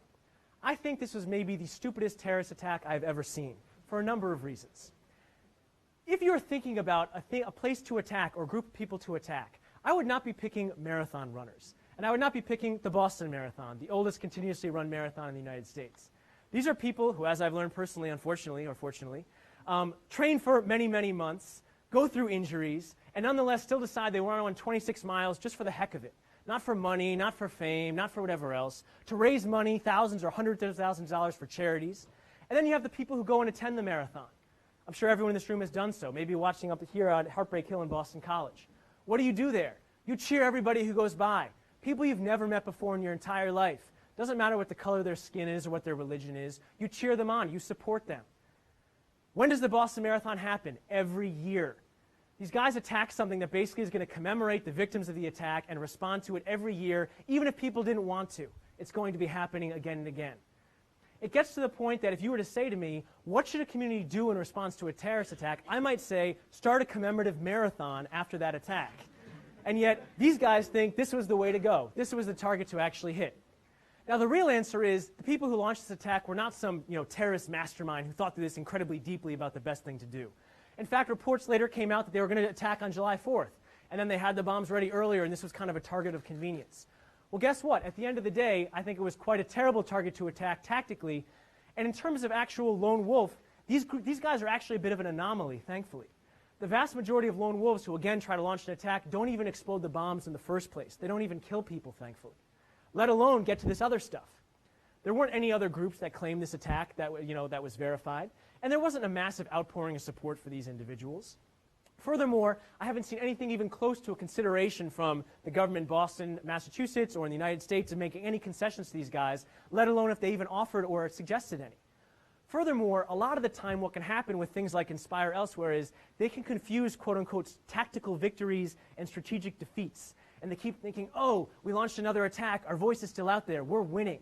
I think this was maybe the stupidest terrorist attack I've ever seen, for a number of reasons. If you're thinking about a place to attack or a group of people to attack, I would not be picking marathon runners. And I would not be picking the Boston Marathon, the oldest continuously run marathon in the United States. These are people who, as I've learned personally, unfortunately or fortunately, train for many, many months, go through injuries, and nonetheless still decide they want to run 26 miles just for the heck of it. Not for money, not for fame, not for whatever else, to raise money, thousands or hundreds of thousands of dollars for charities. And then you have the people who go and attend the marathon. I'm sure everyone in this room has done so, maybe watching up here at Heartbreak Hill in Boston College. What do you do there? You cheer everybody who goes by. People you've never met before in your entire life. Doesn't matter what the color of their skin is or what their religion is. You cheer them on. You support them. When does the Boston Marathon happen? Every year. These guys attack something that basically is going to commemorate the victims of the attack and respond to it every year, even if people didn't want to. It's going to be happening again and again. It gets to the point that if you were to say to me, what should a community do in response to a terrorist attack, I might say, start a commemorative marathon after that attack. And yet, these guys think this was the way to go. This was the target to actually hit. Now, the real answer is the people who launched this attack were not some terrorist mastermind who thought through this incredibly deeply about the best thing to do. In fact, reports later came out that they were going to attack on July 4th, and then they had the bombs ready earlier, and this was kind of a target of convenience. Well, guess what? At the end of the day, I think it was quite a terrible target to attack tactically, and in terms of actual lone wolf, these guys are actually a bit of an anomaly, thankfully. The vast majority of lone wolves who, again, try to launch an attack don't even explode the bombs in the first place. They don't even kill people, thankfully, let alone get to this other stuff. There weren't any other groups that claimed this attack that was verified, and there wasn't a massive outpouring of support for these individuals. Furthermore, I haven't seen anything even close to a consideration from the government in Boston, Massachusetts, or in the United States of making any concessions to these guys, let alone if they even offered or suggested any. Furthermore, a lot of the time what can happen with things like Inspire elsewhere is they can confuse quote-unquote tactical victories and strategic defeats. And they keep thinking, oh, we launched another attack, our voice is still out there, we're winning.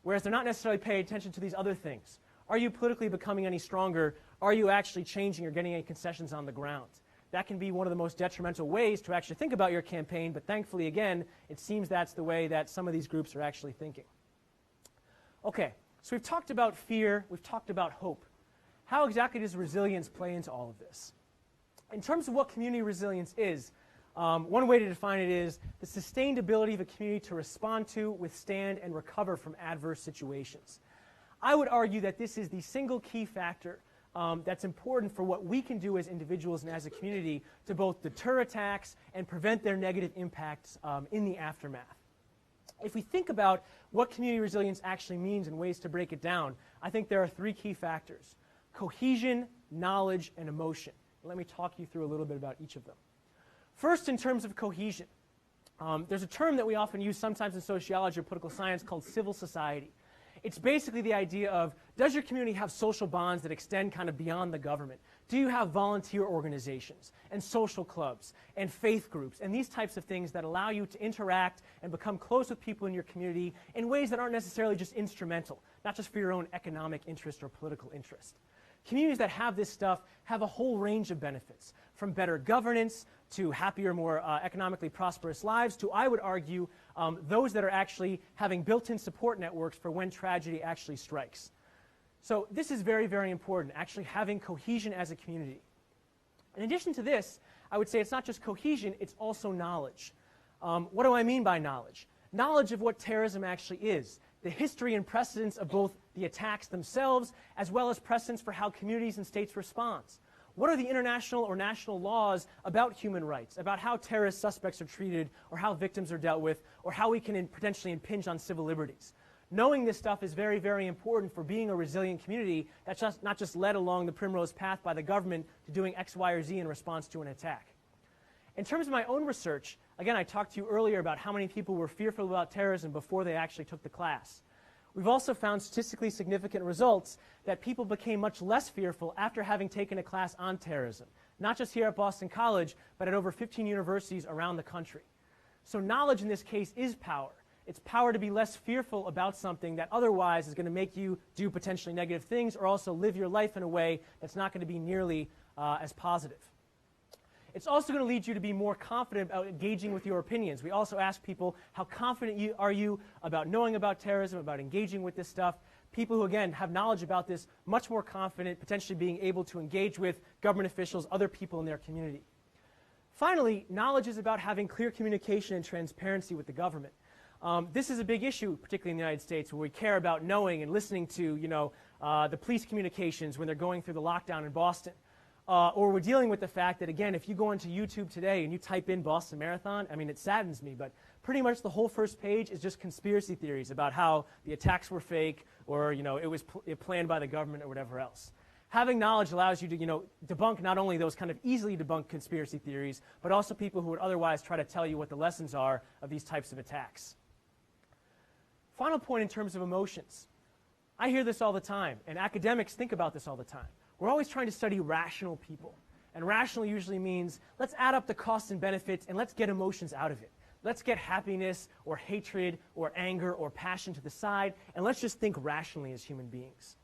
Whereas they're not necessarily paying attention to these other things. Are you politically becoming any stronger? Are you actually changing or getting any concessions on the ground? That can be one of the most detrimental ways to actually think about your campaign, but thankfully, again, it seems that's the way that some of these groups are actually thinking. Okay. So we've talked about fear, we've talked about hope. How exactly does resilience play into all of this? In terms of what community resilience is, one way to define it is the sustained ability of a community to respond to, withstand, and recover from adverse situations. I would argue that this is the single key factor that's important for what we can do as individuals and as a community to both deter attacks and prevent their negative impacts in the aftermath. If we think about what community resilience actually means and ways to break it down, I think there are three key factors: cohesion, knowledge, and emotion. Let me talk you through a little bit about each of them. First, in terms of cohesion, there's a term that we often use sometimes in sociology or political science called civil society. It's basically the idea of, does your community have social bonds that extend kind of beyond the government? Do you have volunteer organizations and social clubs and faith groups and these types of things that allow you to interact and become close with people in your community in ways that aren't necessarily just instrumental, not just for your own economic interest or political interest? Communities that have this stuff have a whole range of benefits, from better governance to happier, more economically prosperous lives to, I would argue, those that are actually having built-in support networks for when tragedy actually strikes. So this is very, very important, actually having cohesion as a community. In addition to this, I would say it's not just cohesion, it's also knowledge. What do I mean by knowledge? Knowledge of what terrorism actually is, the history and precedents of both the attacks themselves, as well as precedents for how communities and states respond. What are the international or national laws about human rights, about how terrorist suspects are treated, or how victims are dealt with, or how we can potentially impinge on civil liberties? Knowing this stuff is very, very important for being a resilient community that's not just led along the primrose path by the government to doing X, Y, or Z in response to an attack. In terms of my own research, again, I talked to you earlier about how many people were fearful about terrorism before they actually took the class. We've also found statistically significant results that people became much less fearful after having taken a class on terrorism, not just here at Boston College, but at over 15 universities around the country. So knowledge in this case is power. It's power to be less fearful about something that otherwise is going to make you do potentially negative things, or also live your life in a way that's not going to be nearly as positive. It's also going to lead you to be more confident about engaging with your opinions. We also ask people, how confident are you about knowing about terrorism, about engaging with this stuff? People who, again, have knowledge about this, much more confident, potentially being able to engage with government officials, other people in their community. Finally, knowledge is about having clear communication and transparency with the government. This is a big issue, particularly in the United States, where we care about knowing and listening to, the police communications when they're going through the lockdown in Boston. Or we're dealing with the fact that, again, if you go into YouTube today and you type in Boston Marathon, I mean, it saddens me, but pretty much the whole first page is just conspiracy theories about how the attacks were fake, or, it was planned by the government or whatever else. Having knowledge allows you to, debunk not only those kind of easily debunked conspiracy theories, but also people who would otherwise try to tell you what the lessons are of these types of attacks. Final point in terms of emotions. I hear this all the time, and academics think about this all the time. We're always trying to study rational people. And rational usually means, let's add up the costs and benefits and let's get emotions out of it. Let's get happiness or hatred or anger or passion to the side, and let's just think rationally as human beings.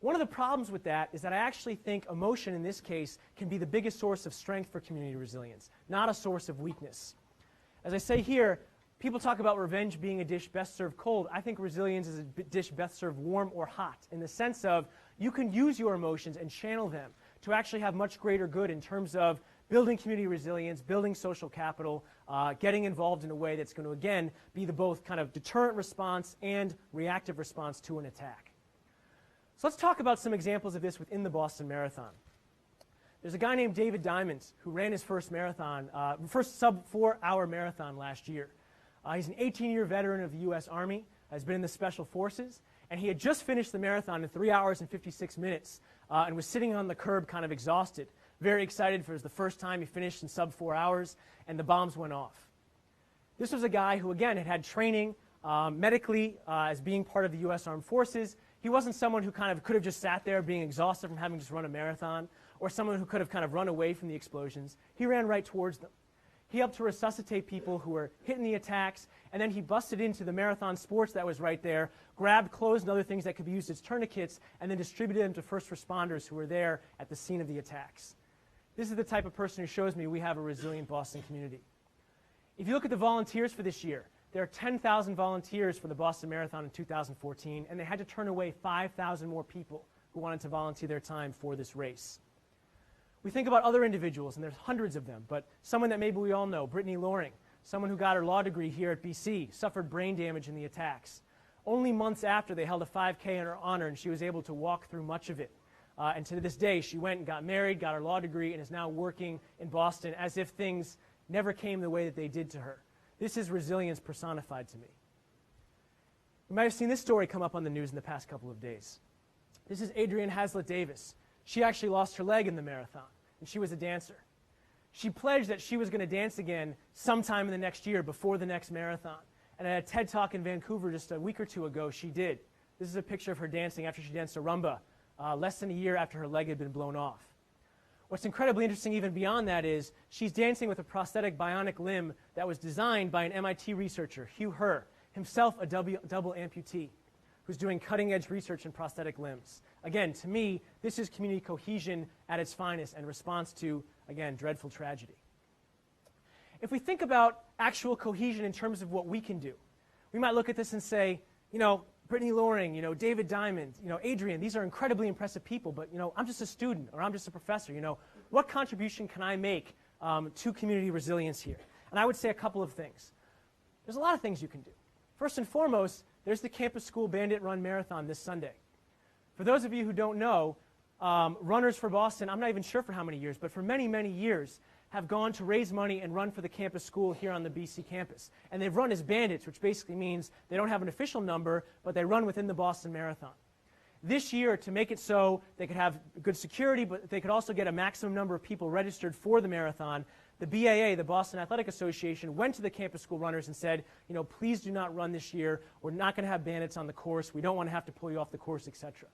One of the problems with that is that I actually think emotion in this case can be the biggest source of strength for community resilience, not a source of weakness. As I say here, people talk about revenge being a dish best served cold. I think resilience is a dish best served warm or hot, in the sense of you can use your emotions and channel them to actually have much greater good in terms of building community resilience, building social capital, getting involved in a way that's going to, again, be the both kind of deterrent response and reactive response to an attack. So let's talk about some examples of this within the Boston Marathon. There's a guy named David Diamond who ran his first marathon, first sub-4-hour marathon last year. He's an 18-year veteran of the U.S. Army, has been in the Special Forces, and he had just finished the marathon in 3 hours and 56 minutes and was sitting on the curb kind of exhausted, very excited for the first time he finished in sub 4 hours, and the bombs went off. This was a guy who, again, had training medically as being part of the U.S. Armed Forces. He wasn't someone who kind of could have just sat there being exhausted from having just run a marathon, or someone who could have kind of run away from the explosions. He ran right towards them. He helped to resuscitate people who were hit in the attacks, and then he busted into the marathon sports that was right there, grabbed clothes and other things that could be used as tourniquets, and then distributed them to first responders who were there at the scene of the attacks. This is the type of person who shows me we have a resilient Boston community. If you look at the volunteers for this year, there are 10,000 volunteers for the Boston Marathon in 2014, and they had to turn away 5,000 more people who wanted to volunteer their time for this race. We think about other individuals, and there's hundreds of them, but someone that maybe we all know, Brittany Loring, someone who got her law degree here at BC, suffered brain damage in the attacks. Only months after, they held a 5K in her honor, and she was able to walk through much of it. And to this day, she went and got married, got her law degree, and is now working in Boston as if things never came the way that they did to her. This is resilience personified to me. You might have seen this story come up on the news in the past couple of days. This is Adrienne Hazlitt Davis. She actually lost her leg in the marathon, and she was a dancer. She pledged that she was going to dance again sometime in the next year before the next marathon. And at a TED Talk in Vancouver just a week or two ago, she did. This is a picture of her dancing after she danced a rumba, less than a year after her leg had been blown off. What's incredibly interesting even beyond that is she's dancing with a prosthetic bionic limb that was designed by an MIT researcher, Hugh Herr, himself a double amputee, who's doing cutting-edge research in prosthetic limbs. Again, to me, this is community cohesion at its finest and response to, again, dreadful tragedy. If we think about actual cohesion in terms of what we can do, we might look at this and say, Brittany Loring, David Diamond, Adrienne, these are incredibly impressive people, but, I'm just a student or I'm just a professor, what contribution can I make to community resilience here. And I would say a couple of things. There's a lot of things you can do. First and foremost, there's the Campus School Bandit Run Marathon this Sunday. For those of you who don't know, Runners for Boston, I'm not even sure for how many years, but for many, many years, have gone to raise money and run for the campus school here on the BC campus. And they've run as bandits, which basically means they don't have an official number, but they run within the Boston Marathon. This year, to make it so they could have good security, but they could also get a maximum number of people registered for the marathon, the BAA, the Boston Athletic Association, went to the campus school runners and said, you know, please do not run this year. We're not going to have bandits on the course. We don't want to have to pull you off the course, etc.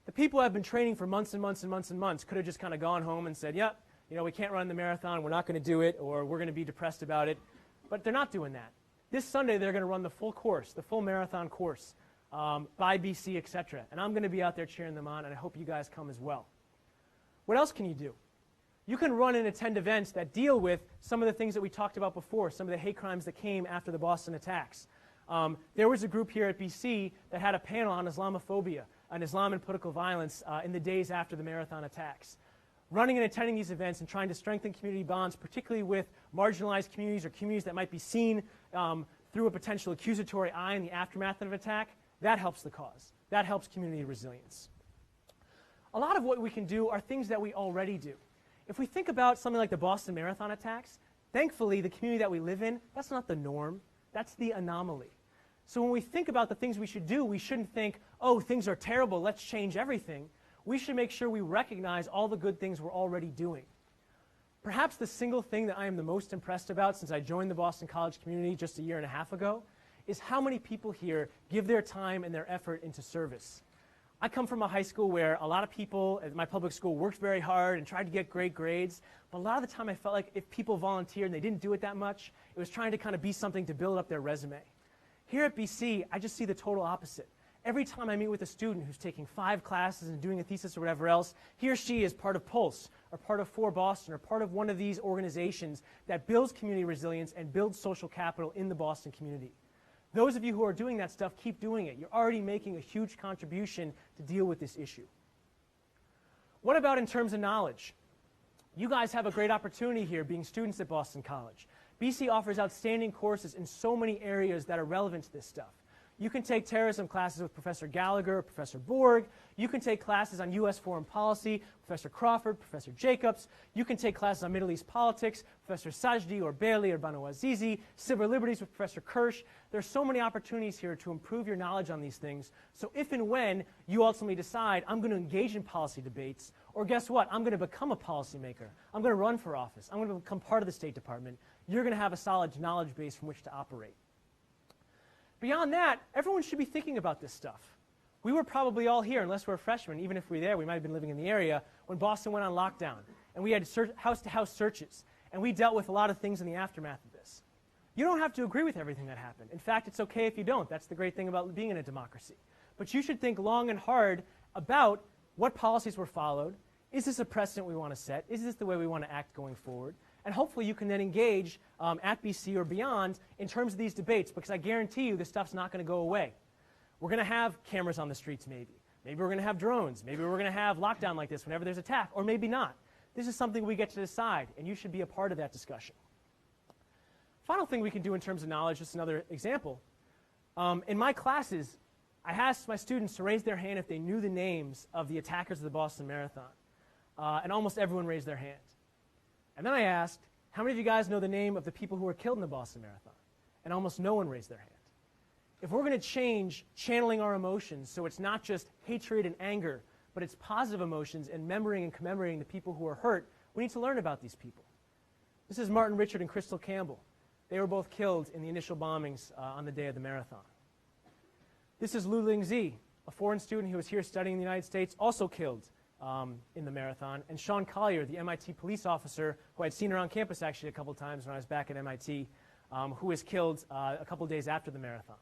The people who have been training for months and months and months and months could have just kind of gone home and said, yep, you know, we can't run the marathon, we're not going to do it, or we're going to be depressed about it. But they're not doing that. This Sunday, they're going to run the full course, the full marathon course, by BC, etc. And I'm going to be out there cheering them on, and I hope you guys come as well. What else can you do? You can run and attend events that deal with some of the things that we talked about before, some of the hate crimes that came after the Boston attacks. There was a group here at BC that had a panel on Islamophobia, on Islam and political violence in the days after the marathon attacks. Running and attending these events and trying to strengthen community bonds, particularly with marginalized communities or communities that might be seen through a potential accusatory eye in the aftermath of an attack, that helps the cause. That helps community resilience. A lot of what we can do are things that we already do. If we think about something like the Boston Marathon attacks, thankfully the community that we live in, that's not the norm, that's the anomaly. So when we think about the things we should do, we shouldn't think, oh, things are terrible, let's change everything. We should make sure we recognize all the good things we're already doing. Perhaps the single thing that I am the most impressed about since I joined the Boston College community just a year and a half ago is how many people here give their time and their effort into service. I come from a high school where a lot of people at my public school worked very hard and tried to get great grades, but a lot of the time I felt like if people volunteered and they didn't do it that much, it was trying to kind of be something to build up their resume. Here at BC, I just see the total opposite. Every time I meet with a student who's taking 5 classes and doing a thesis or whatever else, he or she is part of Pulse, or part of For Boston, or part of one of these organizations that builds community resilience and builds social capital in the Boston community. Those of you who are doing that stuff, keep doing it. You're already making a huge contribution to deal with this issue. What about in terms of knowledge? You guys have a great opportunity here being students at Boston College. BC offers outstanding courses in so many areas that are relevant to this stuff. You can take terrorism classes with Professor Gallagher, Professor Borg. You can take classes on U.S. foreign policy, Professor Crawford, Professor Jacobs. You can take classes on Middle East politics, Professor Sajdi or Bailey or Banu Azizi, civil liberties with Professor Kirsch. There's so many opportunities here to improve your knowledge on these things. So if and when you ultimately decide, I'm going to engage in policy debates, or guess what, I'm going to become a policymaker, I'm going to run for office, I'm going to become part of the State Department, you're going to have a solid knowledge base from which to operate. Beyond that, everyone should be thinking about this stuff. We were probably all here, unless we're freshmen, even if we were there, we might have been living in the area, when Boston went on lockdown. And we had house-to-house searches. And we dealt with a lot of things in the aftermath of this. You don't have to agree with everything that happened. In fact, it's okay if you don't. That's the great thing about being in a democracy. But you should think long and hard about what policies were followed. Is this a precedent we want to set? Is this the way we want to act going forward? And hopefully you can then engage at BC or beyond in terms of these debates, because I guarantee you this stuff's not going to go away. We're going to have cameras on the streets maybe. Maybe we're going to have drones. Maybe we're going to have lockdown like this whenever there's attack, or maybe not. This is something we get to decide, and you should be a part of that discussion. Final thing we can do in terms of knowledge, just another example. In my classes, I asked my students to raise their hand if they knew the names of the attackers of the Boston Marathon, and almost everyone raised their hand. And then I asked, how many of you guys know the name of the people who were killed in the Boston Marathon? And almost no one raised their hand. If we're going to change channeling our emotions so it's not just hatred and anger, but it's positive emotions and remembering and commemorating the people who are hurt, we need to learn about these people. This is Martin Richard and Crystal Campbell. They were both killed in the initial bombings on the day of the marathon. This is Lu Lingzi, a foreign student who was here studying in the United States, also killed in the marathon, and Sean Collier, the MIT police officer who I'd seen around campus actually a couple times when I was back at MIT, who was killed a couple days after the marathon.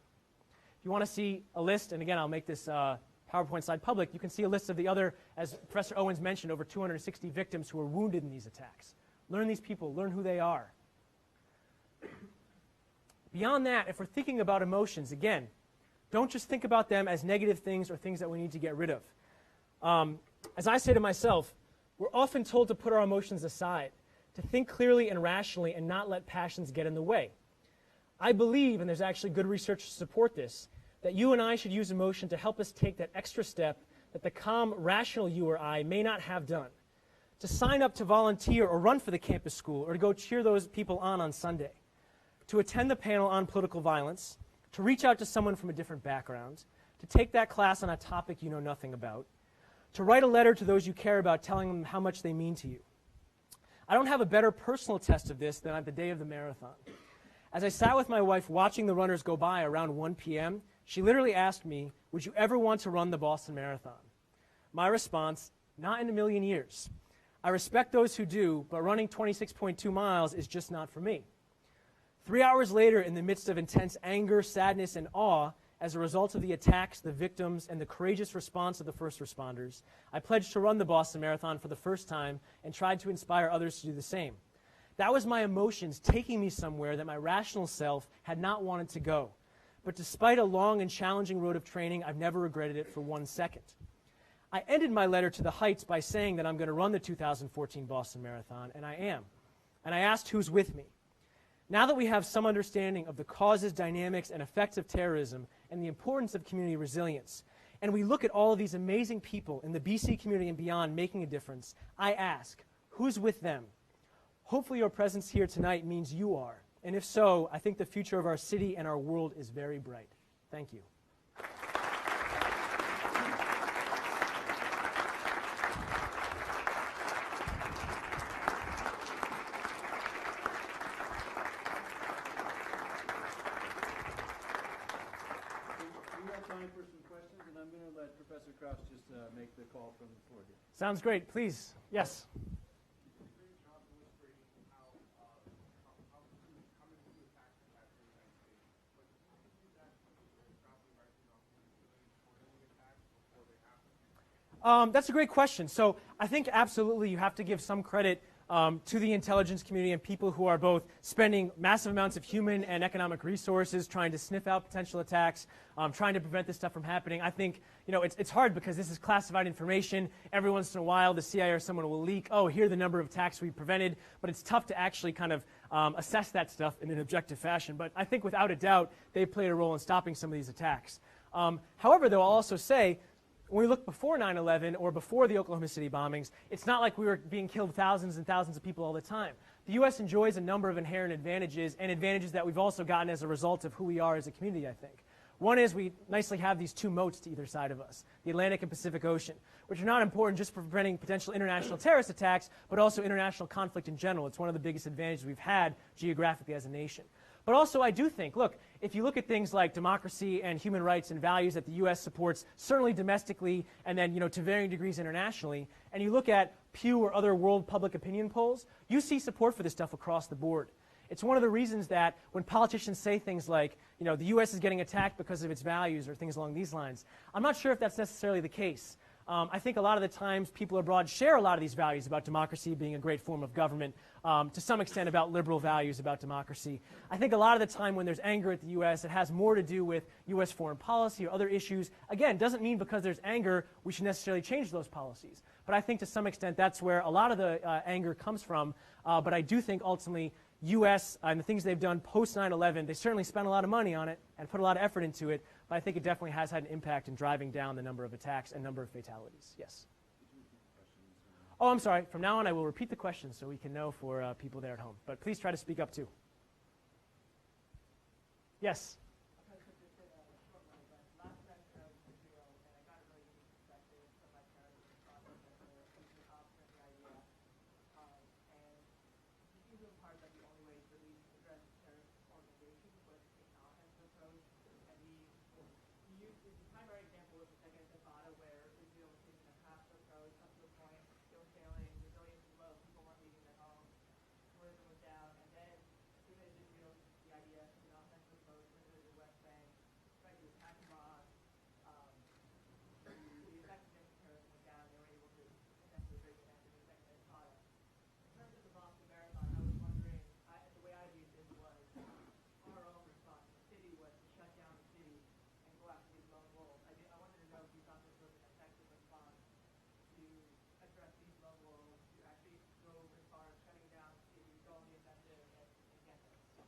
If you want to see a list, and again I'll make this PowerPoint slide public, you can see a list of the other, as Professor Owens mentioned, over 260 victims who were wounded in these attacks. Learn these people, learn who they are. Beyond that, if we're thinking about emotions, again, don't just think about them as negative things or things that we need to get rid of. As I say to myself, we're often told to put our emotions aside, to think clearly and rationally and not let passions get in the way. I believe, and there's actually good research to support this, that you and I should use emotion to help us take that extra step that the calm, rational you or I may not have done. To sign up to volunteer or run for the campus school, or to go cheer those people on Sunday. To attend the panel on political violence, to reach out to someone from a different background, to take that class on a topic you know nothing about, to write a letter to those you care about telling them how much they mean to you. I don't have a better personal test of this than on the day of the marathon. As I sat with my wife watching the runners go by around 1 p.m., she literally asked me, "Would you ever want to run the Boston Marathon?" My response, "Not in a million years. I respect those who do, but running 26.2 miles is just not for me." 3 hours later, in the midst of intense anger, sadness, and awe, as a result of the attacks, the victims, and the courageous response of the first responders, I pledged to run the Boston Marathon for the first time and tried to inspire others to do the same. That was my emotions taking me somewhere that my rational self had not wanted to go. But despite a long and challenging road of training, I've never regretted it for 1 second. I ended my letter to the Heights by saying that I'm going to run the 2014 Boston Marathon, and I am. And I asked who's with me. Now that we have some understanding of the causes, dynamics, and effects of terrorism and the importance of community resilience, and we look at all of these amazing people in the BC community and beyond making a difference, I ask, who's with them? Hopefully your presence here tonight means you are. And if so, I think the future of our city and our world is very bright. Thank you. For some questions, and I'm going to let Professor Krause just make the call from the floor here. Sounds great. Please. Yes. That's a great question. So I think absolutely you have to give some credit to the intelligence community and people who are both spending massive amounts of human and economic resources trying to sniff out potential attacks, trying to prevent this stuff from happening. I think it's hard because this is classified information. Every once in a while the CIA or someone will leak, oh, here are the number of attacks we prevented, but it's tough to actually kind of assess that stuff in an objective fashion. But I think without a doubt they played a role in stopping some of these attacks. However, though, I'll also say, when we look before 9/11 or before the Oklahoma City bombings, it's not like we were being killed thousands and thousands of people all the time. The U.S. enjoys a number of inherent advantages, and advantages that we've also gotten as a result of who we are as a community, I think. One is we nicely have these two moats to either side of us, the Atlantic and Pacific Ocean, which are not important just for preventing potential international terrorist attacks, but also international conflict in general. It's one of the biggest advantages we've had geographically as a nation. But also I do think, look, if you look at things like democracy and human rights and values that the U.S. supports, certainly domestically and then to varying degrees internationally, and you look at Pew or other world public opinion polls, you see support for this stuff across the board. It's one of the reasons that when politicians say things like, the U.S. is getting attacked because of its values or things along these lines, I'm not sure if that's necessarily the case. I think a lot of the times people abroad share a lot of these values about democracy being a great form of government, to some extent about liberal values about democracy. I think a lot of the time when there's anger at the U.S., it has more to do with U.S. foreign policy or other issues. Again, doesn't mean because there's anger we should necessarily change those policies. But I think to some extent that's where a lot of the anger comes from. But I do think ultimately U.S. and the things they've done post 9/11, they certainly spent a lot of money on it and put a lot of effort into it, but I think it definitely has had an impact in driving down the number of attacks and number of fatalities. Yes. Oh, I'm sorry. From now on, I will repeat the questions so we can know for people there at home. But please try to speak up too. Yes.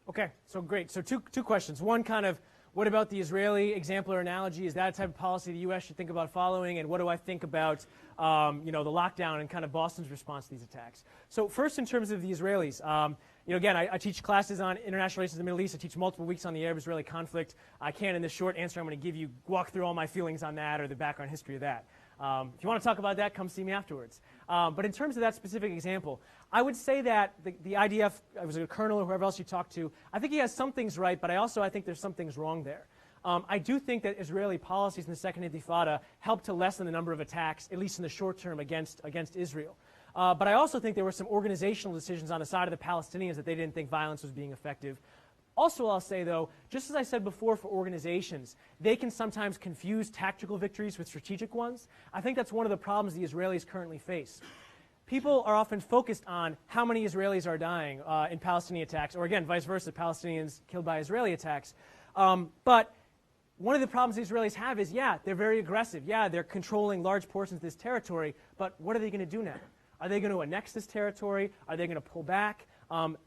Okay, so great. So two questions. One, kind of, what about the Israeli example or analogy? Is that a type of policy the U.S. should think about following? And what do I think about, the lockdown and kind of Boston's response to these attacks? So first, in terms of the Israelis, again, I teach classes on international relations in the Middle East. I teach multiple weeks on the Arab-Israeli conflict. I can't, in this short answer I'm going to give you, walk through all my feelings on that or the background history of that. If you want to talk about that, come see me afterwards. But in terms of that specific example, I would say that the IDF, it was a colonel or whoever else you talked to, I think he has some things right, but I think there's some things wrong there. I do think that Israeli policies in the Second Intifada helped to lessen the number of attacks, at least in the short term, against Israel. But I also think there were some organizational decisions on the side of the Palestinians that they didn't think violence was being effective. Also, I'll say, though, just as I said before for organizations, they can sometimes confuse tactical victories with strategic ones. I think that's one of the problems the Israelis currently face. People are often focused on how many Israelis are dying in Palestinian attacks, or again, vice versa, Palestinians killed by Israeli attacks. But one of the problems the Israelis have is, yeah, they're very aggressive. Yeah, they're controlling large portions of this territory, but what are they going to do now? Are they going to annex this territory? Are they going to pull back?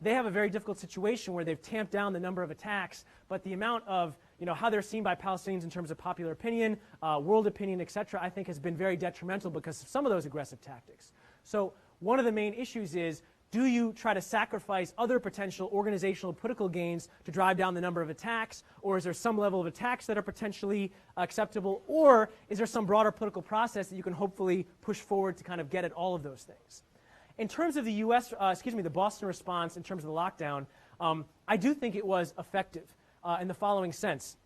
They have a very difficult situation where they've tamped down the number of attacks, but the amount of, how they're seen by Palestinians in terms of popular opinion, world opinion, etc., I think has been very detrimental because of some of those aggressive tactics. So one of the main issues is, do you try to sacrifice other potential organizational political gains to drive down the number of attacks, or is there some level of attacks that are potentially acceptable, or is there some broader political process that you can hopefully push forward to kind of get at all of those things? In terms of the the Boston response in terms of the lockdown, I do think it was effective in the following sense.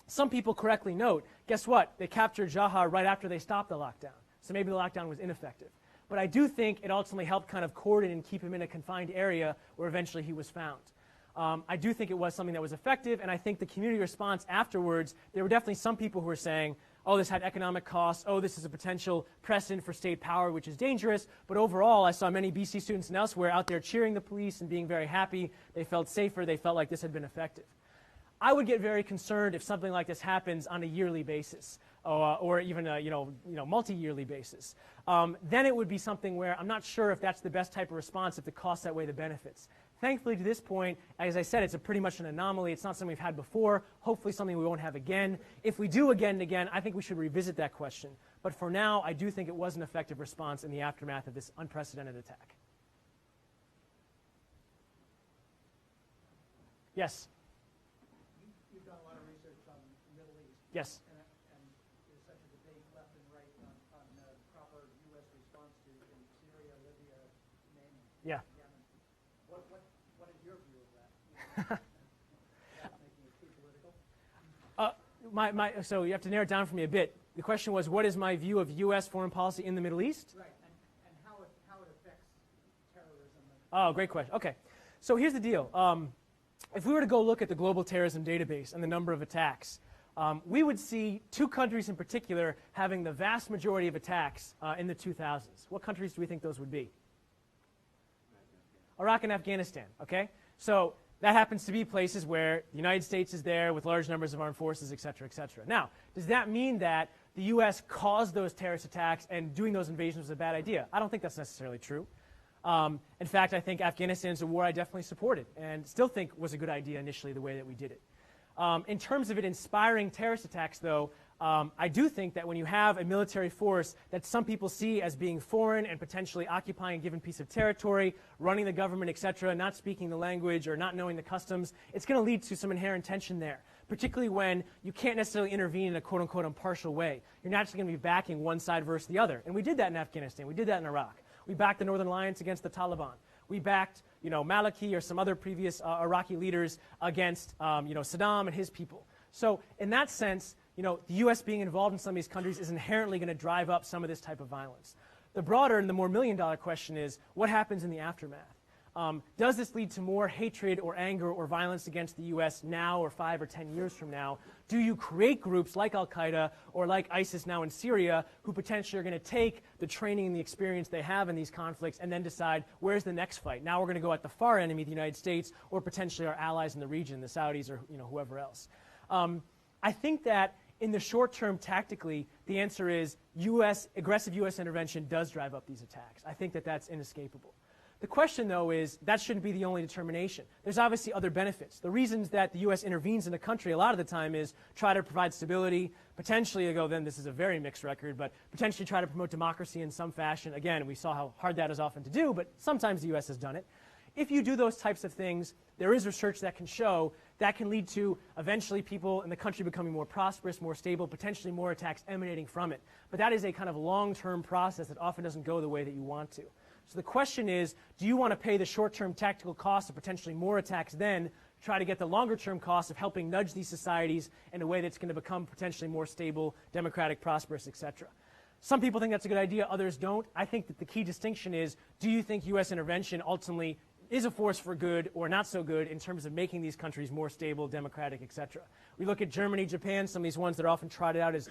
Some people correctly note, guess what? They captured Jahar right after they stopped the lockdown. So maybe the lockdown was ineffective. But I do think it ultimately helped kind of cordon and keep him in a confined area where eventually he was found. I do think it was something that was effective, and I think the community response afterwards, there were definitely some people who were saying, oh, this had economic costs, oh, this is a potential precedent for state power, which is dangerous. But overall, I saw many BC students and elsewhere out there cheering the police and being very happy. They felt safer. They felt like this had been effective. I would get very concerned if something like this happens on a yearly basis, or even a multi-yearly basis. Then it would be something where I'm not sure if that's the best type of response if the costs outweigh the benefits. Thankfully, to this point, as I said, it's pretty much an anomaly. It's not something we've had before. Hopefully something we won't have again. If we do again and again, I think we should revisit that question. But for now, I do think it was an effective response in the aftermath of this unprecedented attack. Yes? You've done a lot of research on the Middle East. Yes. And there's such a debate left and right on the proper U.S. response to Syria, Libya, Yemen. Yeah. What is your view of that? That's making it too political? So you have to narrow it down for me a bit. The question was, what is my view of U.S. foreign policy in the Middle East? Right, and how it affects terrorism. Oh, great question. Okay. So here's the deal. If we were to go look at the global terrorism database and the number of attacks, we would see two countries in particular having the vast majority of attacks in the 2000s. What countries do we think those would be? Iraq and Afghanistan, okay? So that happens to be places where the United States is there with large numbers of armed forces, et cetera, et cetera. Now, does that mean that the U.S. caused those terrorist attacks and doing those invasions was a bad idea? I don't think that's necessarily true. In fact, I think Afghanistan is a war I definitely supported and still think was a good idea initially the way that we did it. In terms of it inspiring terrorist attacks, though, I do think that when you have a military force that some people see as being foreign and potentially occupying a given piece of territory, running the government, et cetera, not speaking the language or not knowing the customs, it's going to lead to some inherent tension there, particularly when you can't necessarily intervene in a quote-unquote impartial way. You're naturally going to be backing one side versus the other. And we did that in Afghanistan. We did that in Iraq. We backed the Northern Alliance against the Taliban. We backed, Maliki or some other previous Iraqi leaders against, Saddam and his people. So in that sense, the U.S. being involved in some of these countries is inherently going to drive up some of this type of violence. The broader and the more million-dollar question is, what happens in the aftermath? Does this lead to more hatred or anger or violence against the U.S. now or 5 or 10 years from now? Do you create groups like al-Qaeda or like ISIS now in Syria who potentially are going to take the training and the experience they have in these conflicts and then decide where's the next fight? Now we're going to go at the far enemy, the United States, or potentially our allies in the region, the Saudis or whoever else. I think that in the short term, tactically, the answer is aggressive U.S. intervention does drive up these attacks. I think that that's inescapable. The question, though, is that shouldn't be the only determination. There's obviously other benefits. The reasons that the U.S. intervenes in a country a lot of the time is try to provide stability, potentially, then this is a very mixed record, but potentially try to promote democracy in some fashion. Again, we saw how hard that is often to do, but sometimes the U.S. has done it. If you do those types of things, there is research that can show that can lead to eventually people in the country becoming more prosperous, more stable, potentially more attacks emanating from it. But that is a kind of long-term process that often doesn't go the way that you want to. So the question is, do you want to pay the short-term tactical cost of potentially more attacks then, try to get the longer-term cost of helping nudge these societies in a way that's going to become potentially more stable, democratic, prosperous, etc.? Some people think that's a good idea, others don't. I think that the key distinction is, do you think U.S. intervention ultimately is a force for good or not so good in terms of making these countries more stable, democratic, etc.? We look at Germany, Japan, some of these ones that are often trotted out as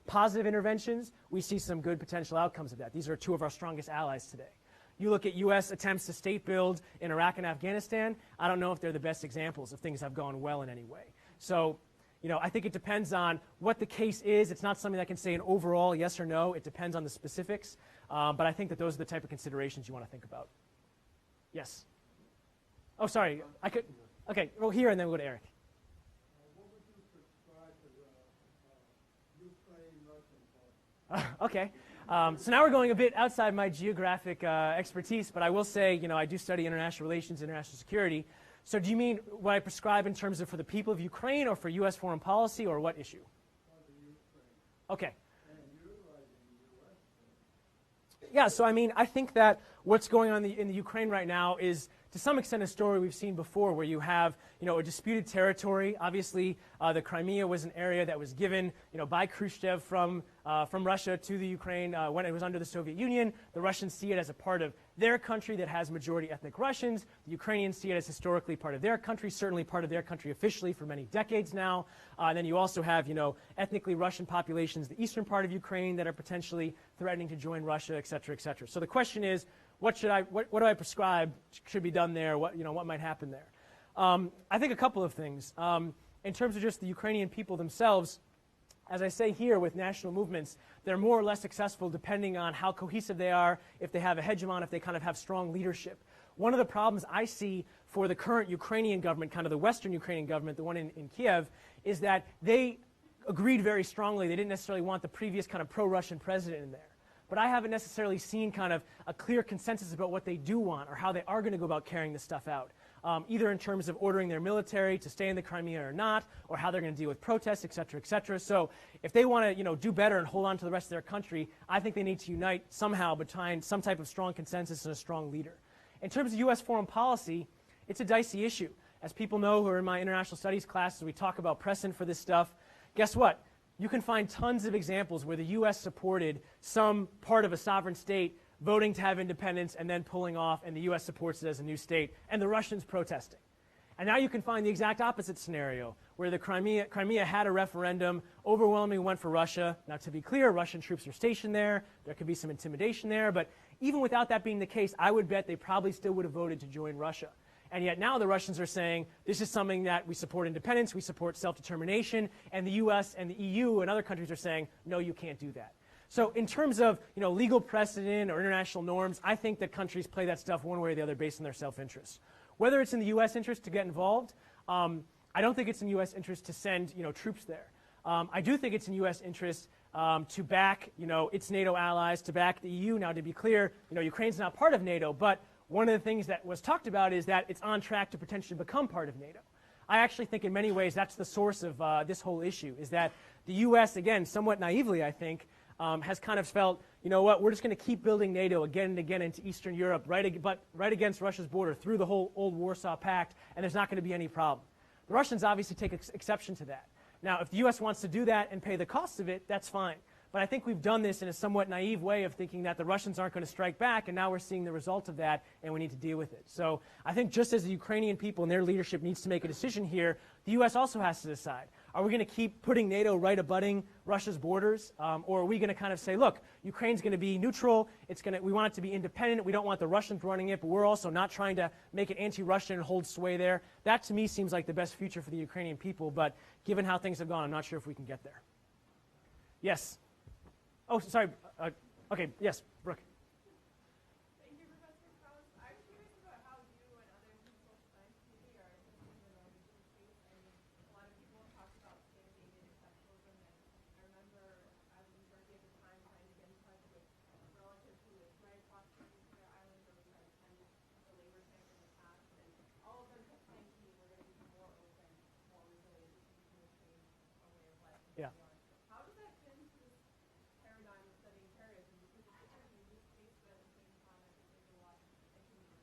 positive interventions. We see some good potential outcomes of that. These are two of our strongest allies today. You look at U.S. attempts to state build in Iraq and Afghanistan, I don't know if they're the best examples of things that have gone well in any way. So, I think it depends on what the case is. It's not something that can say an overall yes or no. It depends on the specifics. But I think that those are the type of considerations you want to think about. Yes? Oh, sorry. I could. Okay, well, here, and then we'll go to Eric. What would you prescribe to Ukraine-Russian part? Okay. So now we're going a bit outside my geographic expertise, but I will say, I do study international relations, international security. So do you mean what I prescribe in terms of for the people of Ukraine or for U.S. foreign policy, or what issue? Okay. Yeah, so I think that what's going on in the Ukraine right now is to some extent a story we've seen before, where you have a disputed territory. Obviously, the Crimea was an area that was given by Khrushchev from Russia to the Ukraine when it was under the Soviet Union. The Russians see it as a part of their country that has majority ethnic Russians. The Ukrainians see it as historically part of their country, certainly part of their country officially for many decades now. And then you also have ethnically Russian populations, the eastern part of Ukraine, that are potentially threatening to join Russia, et cetera, et cetera. So the question is, what do I prescribe should be done there? What might happen there? I think a couple of things. In terms of just the Ukrainian people themselves, as I say here with national movements, they're more or less successful depending on how cohesive they are, if they have a hegemon, if they kind of have strong leadership. One of the problems I see for the current Ukrainian government, kind of the Western Ukrainian government, the one in Kiev, is that they agreed very strongly. They didn't necessarily want the previous kind of pro-Russian president in there. But I haven't necessarily seen kind of a clear consensus about what they do want or how they are going to go about carrying this stuff out, either in terms of ordering their military to stay in the Crimea or not, or how they're going to deal with protests, et cetera, et cetera. So if they want to do better and hold on to the rest of their country, I think they need to unite somehow behind some type of strong consensus and a strong leader. In terms of U.S. foreign policy, it's a dicey issue. As people know who are in my international studies classes, we talk about precedent for this stuff. Guess what? You can find tons of examples where the U.S. supported some part of a sovereign state voting to have independence and then pulling off, and the U.S. supports it as a new state, and the Russians protesting. And now you can find the exact opposite scenario, where the Crimea had a referendum, overwhelmingly went for Russia. Now, to be clear, Russian troops are stationed there. There could be some intimidation there, but even without that being the case, I would bet they probably still would have voted to join Russia. And yet now the Russians are saying, this is something that we support independence, we support self-determination, and the U.S. and the EU and other countries are saying, no, you can't do that. So in terms of legal precedent or international norms, I think that countries play that stuff one way or the other based on their self-interest. Whether it's in the U.S. interest to get involved, I don't think it's in U.S. interest to send troops there. I do think it's in U.S. interest to back its NATO allies, to back the EU. Now, to be clear, Ukraine's not part of NATO, but one of the things that was talked about is that it's on track to potentially become part of NATO. I actually think in many ways that's the source of this whole issue, is that the U.S., again, somewhat naively, I think, has kind of felt, what, we're just going to keep building NATO again and again into Eastern Europe, right against Russia's border, through the whole old Warsaw Pact, and there's not going to be any problem. The Russians obviously take exception to that. Now, if the U.S. wants to do that and pay the cost of it, that's fine. But I think we've done this in a somewhat naive way of thinking that the Russians aren't going to strike back, and now we're seeing the result of that, and we need to deal with it. So I think just as the Ukrainian people and their leadership needs to make a decision here, the U.S. also has to decide. Are we going to keep putting NATO right abutting Russia's borders, or are we going to kind of say, look, Ukraine's going to be neutral, we want it to be independent, we don't want the Russians running it, but we're also not trying to make it anti-Russian and hold sway there. That, to me, seems like the best future for the Ukrainian people, but given how things have gone, I'm not sure if we can get there. Yes? Oh, sorry. Okay, yes, Brooke. Thank you, Professor Krause. I actually Yeah. How does that fit into this paradigm of studying terrorism? Because it's different in this case, but at the same time, I think there's a lot that can be.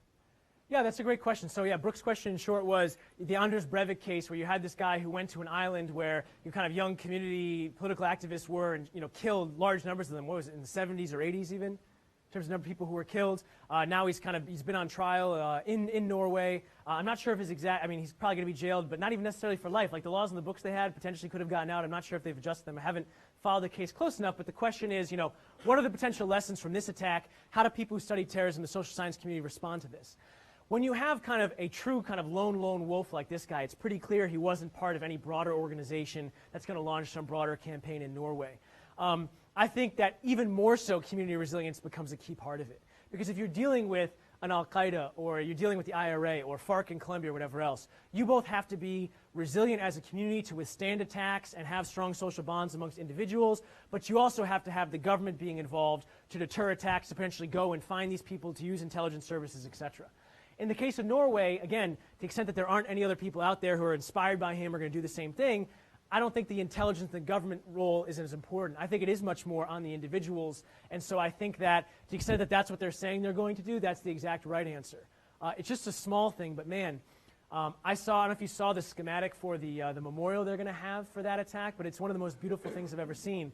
Yeah, that's a great question. So yeah, Brooke's question in short was the Anders Breivik case, where you had this guy who went to an island where your kind of young community political activists were, and killed large numbers of them. What was it, in the 70s or 80s even? In terms of number of people who were killed. Now he's been on trial in Norway. I'm not sure if his exact, he's probably going to be jailed, but not even necessarily for life. Like the laws in the books they had potentially could have gotten out. I'm not sure if they've adjusted them. I haven't followed the case close enough, but the question is, what are the potential lessons from this attack? How do people who study terrorism, the social science community, respond to this? When you have kind of a true kind of lone wolf like this guy, it's pretty clear he wasn't part of any broader organization that's going to launch some broader campaign in Norway. I think that even more so, community resilience becomes a key part of it. Because if you're dealing with an al-Qaeda, or you're dealing with the IRA, or FARC in Colombia, or whatever else, you both have to be resilient as a community to withstand attacks and have strong social bonds amongst individuals, but you also have to have the government being involved to deter attacks, to potentially go and find these people, to use intelligence services, etc. In the case of Norway, again, to the extent that there aren't any other people out there who are inspired by him or going to do the same thing, I don't think the intelligence and the government role is as important. I think it is much more on the individuals. And so I think that to the extent that that's what they're saying they're going to do, that's the exact right answer. It's just a small thing, but man, I don't know if you saw the schematic for the memorial they're going to have for that attack, but it's one of the most beautiful things I've ever seen.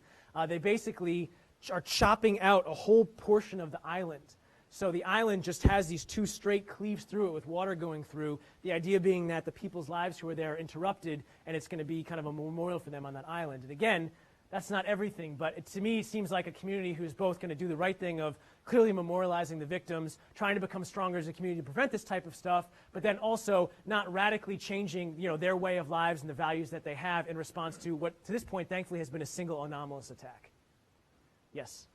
They basically are chopping out a whole portion of the island. So the island just has these two straight cleaves through it with water going through, the idea being that the people's lives who are there are interrupted, and it's going to be kind of a memorial for them on that island. And again, that's not everything, but to me it seems like a community who's both going to do the right thing of clearly memorializing the victims, trying to become stronger as a community to prevent this type of stuff, but then also not radically changing their way of lives and the values that they have in response to what, to this point, thankfully has been a single anomalous attack. Yes?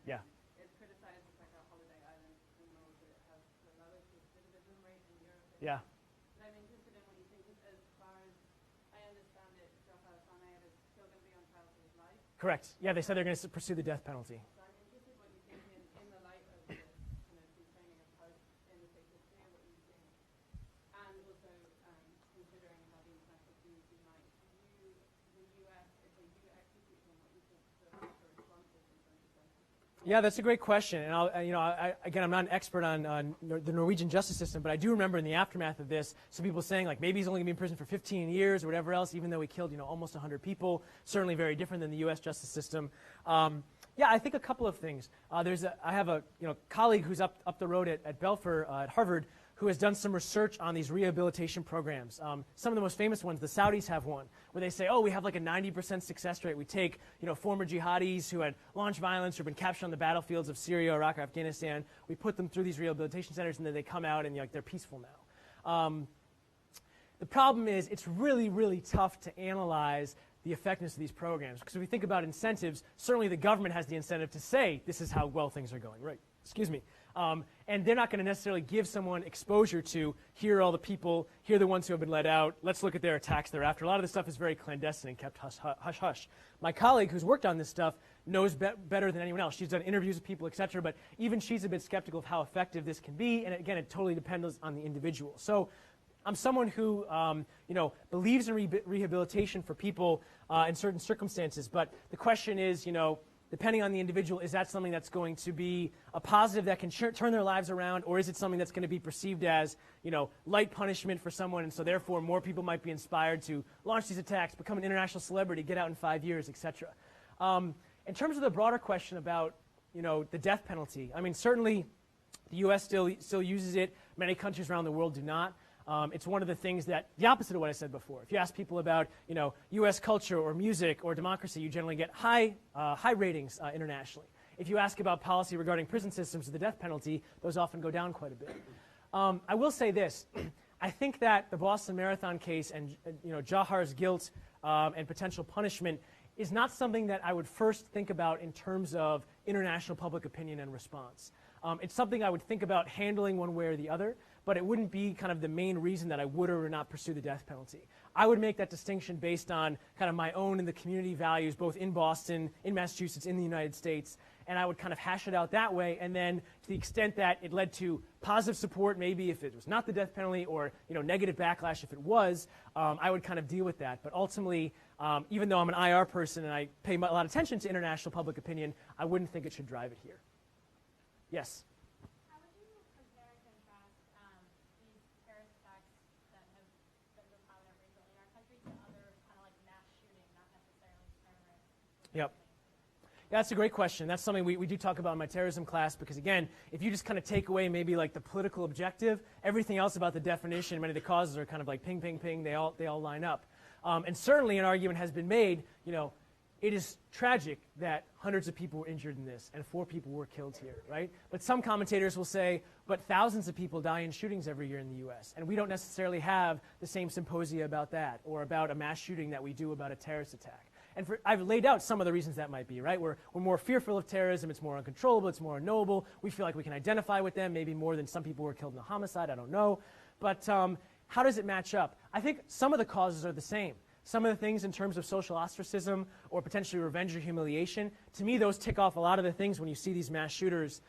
Yeah. It's criticized as like a holiday island, even though it has the lowest recidivism rate in Europe. Yeah. But I'm interested in what you think, as far as I understand it, Rafael Sanayed is still going to be on trial for his life. Correct. Yeah, they said they're going to pursue the death penalty. So I'm interested what you think in the light of this, training of post in the state of Syria, what you think, and also considering how the international community might view the U.S. if they do execute him, what you think the response is in terms of sanctions. Yeah, that's a great question. And again, I'm not an expert on the Norwegian justice system, but I do remember in the aftermath of this, some people saying like maybe he's only going to be in prison for 15 years or whatever else, even though he killed almost 100 people. Certainly very different than the U.S. justice system. Yeah, I think a couple of things. I have a colleague who's up the road at Belfer at Harvard, who has done some research on these rehabilitation programs. Some of the most famous ones, the Saudis have one, where they say, oh, we have like a 90% success rate. We take former jihadis who had launched violence or been captured on the battlefields of Syria, Iraq, or Afghanistan. We put them through these rehabilitation centers, and then they come out and they're peaceful now. The problem is it's really, really tough to analyze the effectiveness of these programs. Because if we think about incentives, certainly the government has the incentive to say this is how well things are going. Right. Excuse me. And they're not going to necessarily give someone exposure to, here are all the people, here are the ones who have been let out, let's look at their attacks thereafter. A lot of this stuff is very clandestine and kept hush-hush. My colleague who's worked on this stuff knows better than anyone else. She's done interviews with people, etc., but even she's a bit skeptical of how effective this can be, and again, it totally depends on the individual. So I'm someone who believes in rehabilitation for people in certain circumstances, but the question is, depending on the individual, is that something that's going to be a positive that can turn their lives around, or is it something that's going to be perceived as, light punishment for someone, and so therefore more people might be inspired to launch these attacks, become an international celebrity, get out in 5 years, etc. In terms of the broader question about, the death penalty, certainly the U.S. still uses it. Many countries around the world do not. It's one of the things that, the opposite of what I said before. If you ask people about, U.S. culture or music or democracy, you generally get high ratings internationally. If you ask about policy regarding prison systems or the death penalty, those often go down quite a bit. I will say this. I think that the Boston Marathon case and, Jahar's guilt and potential punishment is not something that I would first think about in terms of international public opinion and response. It's something I would think about handling one way or the other, but it wouldn't be kind of the main reason that I would or would not pursue the death penalty. I would make that distinction based on kind of my own and the community values, both in Boston, in Massachusetts, in the United States, and I would kind of hash it out that way, and then to the extent that it led to positive support, maybe if it was not the death penalty, or negative backlash if it was, I would kind of deal with that. But ultimately, even though I'm an IR person and I pay a lot of attention to international public opinion, I wouldn't think it should drive it here. Yes? How would you compare and contrast these terrorist attacks that have been so prominent recently in our country to other kind of like mass shooting, not necessarily terrorist? Yep. Yeah, that's a great question. That's something we do talk about in my terrorism class, because again, if you just kind of take away maybe like the political objective, everything else about the definition, many of the causes are kind of like ping, ping, ping, they all line up. And certainly an argument has been made, it is tragic that hundreds of people were injured in this and 4 people were killed here, right? But some commentators will say, but thousands of people die in shootings every year in the US, and we don't necessarily have the same symposia about that, or about a mass shooting that we do about a terrorist attack. And I've laid out some of the reasons that might be, right? We're more fearful of terrorism, it's more uncontrollable, it's more unknowable, we feel like we can identify with them, maybe more than some people who were killed in a homicide, I don't know. But how does it match up? I think some of the causes are the same. Some of the things in terms of social ostracism or potentially revenge or humiliation, to me those tick off a lot of the things when you see these mass shooters.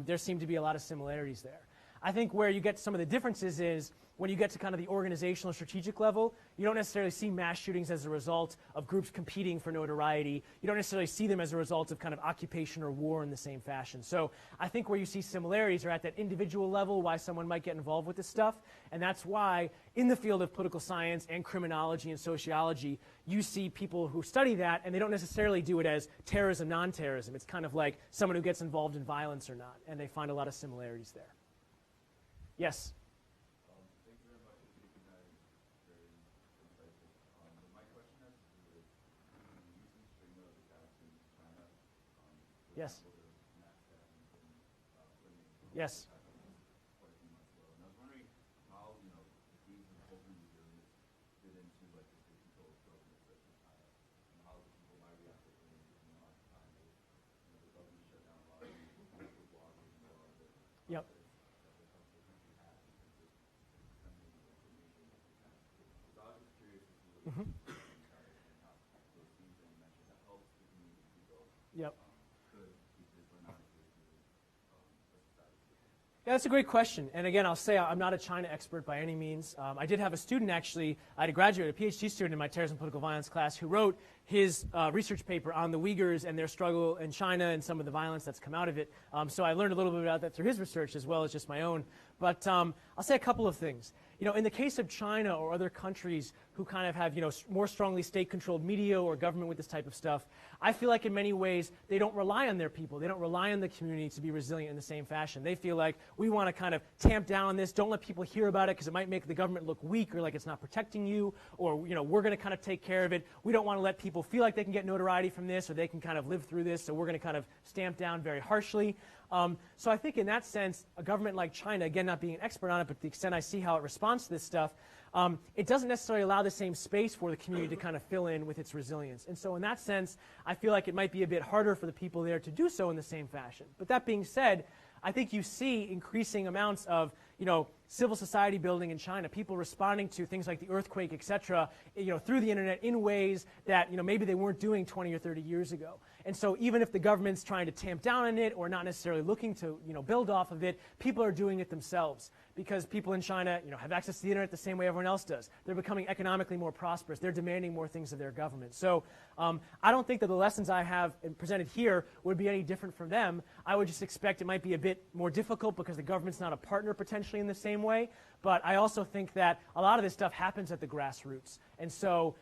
There seem to be a lot of similarities there. I think where you get some of the differences is when you get to kind of the organizational strategic level, you don't necessarily see mass shootings as a result of groups competing for notoriety. You don't necessarily see them as a result of kind of occupation or war in the same fashion. So I think where you see similarities are at that individual level, why someone might get involved with this stuff. And that's why in the field of political science and criminology and sociology, you see people who study that, and they don't necessarily do it as terrorism, non-terrorism. It's kind of like someone who gets involved in violence or not, and they find a lot of similarities there. Yes? Thank you very much for taking that. Very insightful. My question has to do with the recent string of attacks in China. Yes. Yes. Yes. Quite a few months ago, and I was wondering how these imposing resilience fit into like the state control government such as China, and how the people might react differently in our time. The government shut down a lot of the bloggers and a lot of the Yep. Yep. Yeah, that's a great question. And again, I'll say I'm not a China expert by any means. I did have a student, actually, I had a graduate, a PhD student in my terrorism and political violence class who wrote his research paper on the Uyghurs and their struggle in China and some of the violence that's come out of it. So I learned a little bit about that through his research as well as just my own. But I'll say a couple of things. In the case of China or other countries who kind of have, more strongly state-controlled media or government with this type of stuff, I feel like in many ways they don't rely on their people. They don't rely on the community to be resilient in the same fashion. They feel like we want to kind of tamp down on this. Don't let people hear about it because it might make the government look weak or like it's not protecting you, or we're going to kind of take care of it. We don't want to let people feel like they can get notoriety from this or they can kind of live through this, so we're going to kind of stamp down very harshly. So I think in that sense, a government like China, again, not being an expert on it, but to the extent I see how it responds to this stuff, it doesn't necessarily allow the same space for the community to kind of fill in with its resilience. And so in that sense, I feel like it might be a bit harder for the people there to do so in the same fashion. But that being said, I think you see increasing amounts of, civil society building in China, people responding to things like the earthquake, et cetera, through the internet in ways that, maybe they weren't doing 20 or 30 years ago. And so even if the government's trying to tamp down on it or not necessarily looking to, build off of it, people are doing it themselves because people in China, have access to the internet the same way everyone else does. They're becoming economically more prosperous. They're demanding more things of their government. So I don't think that the lessons I have presented here would be any different from them. I would just expect it might be a bit more difficult because the government's not a partner potentially in the same way. But I also think that a lot of this stuff happens at the grassroots. And so,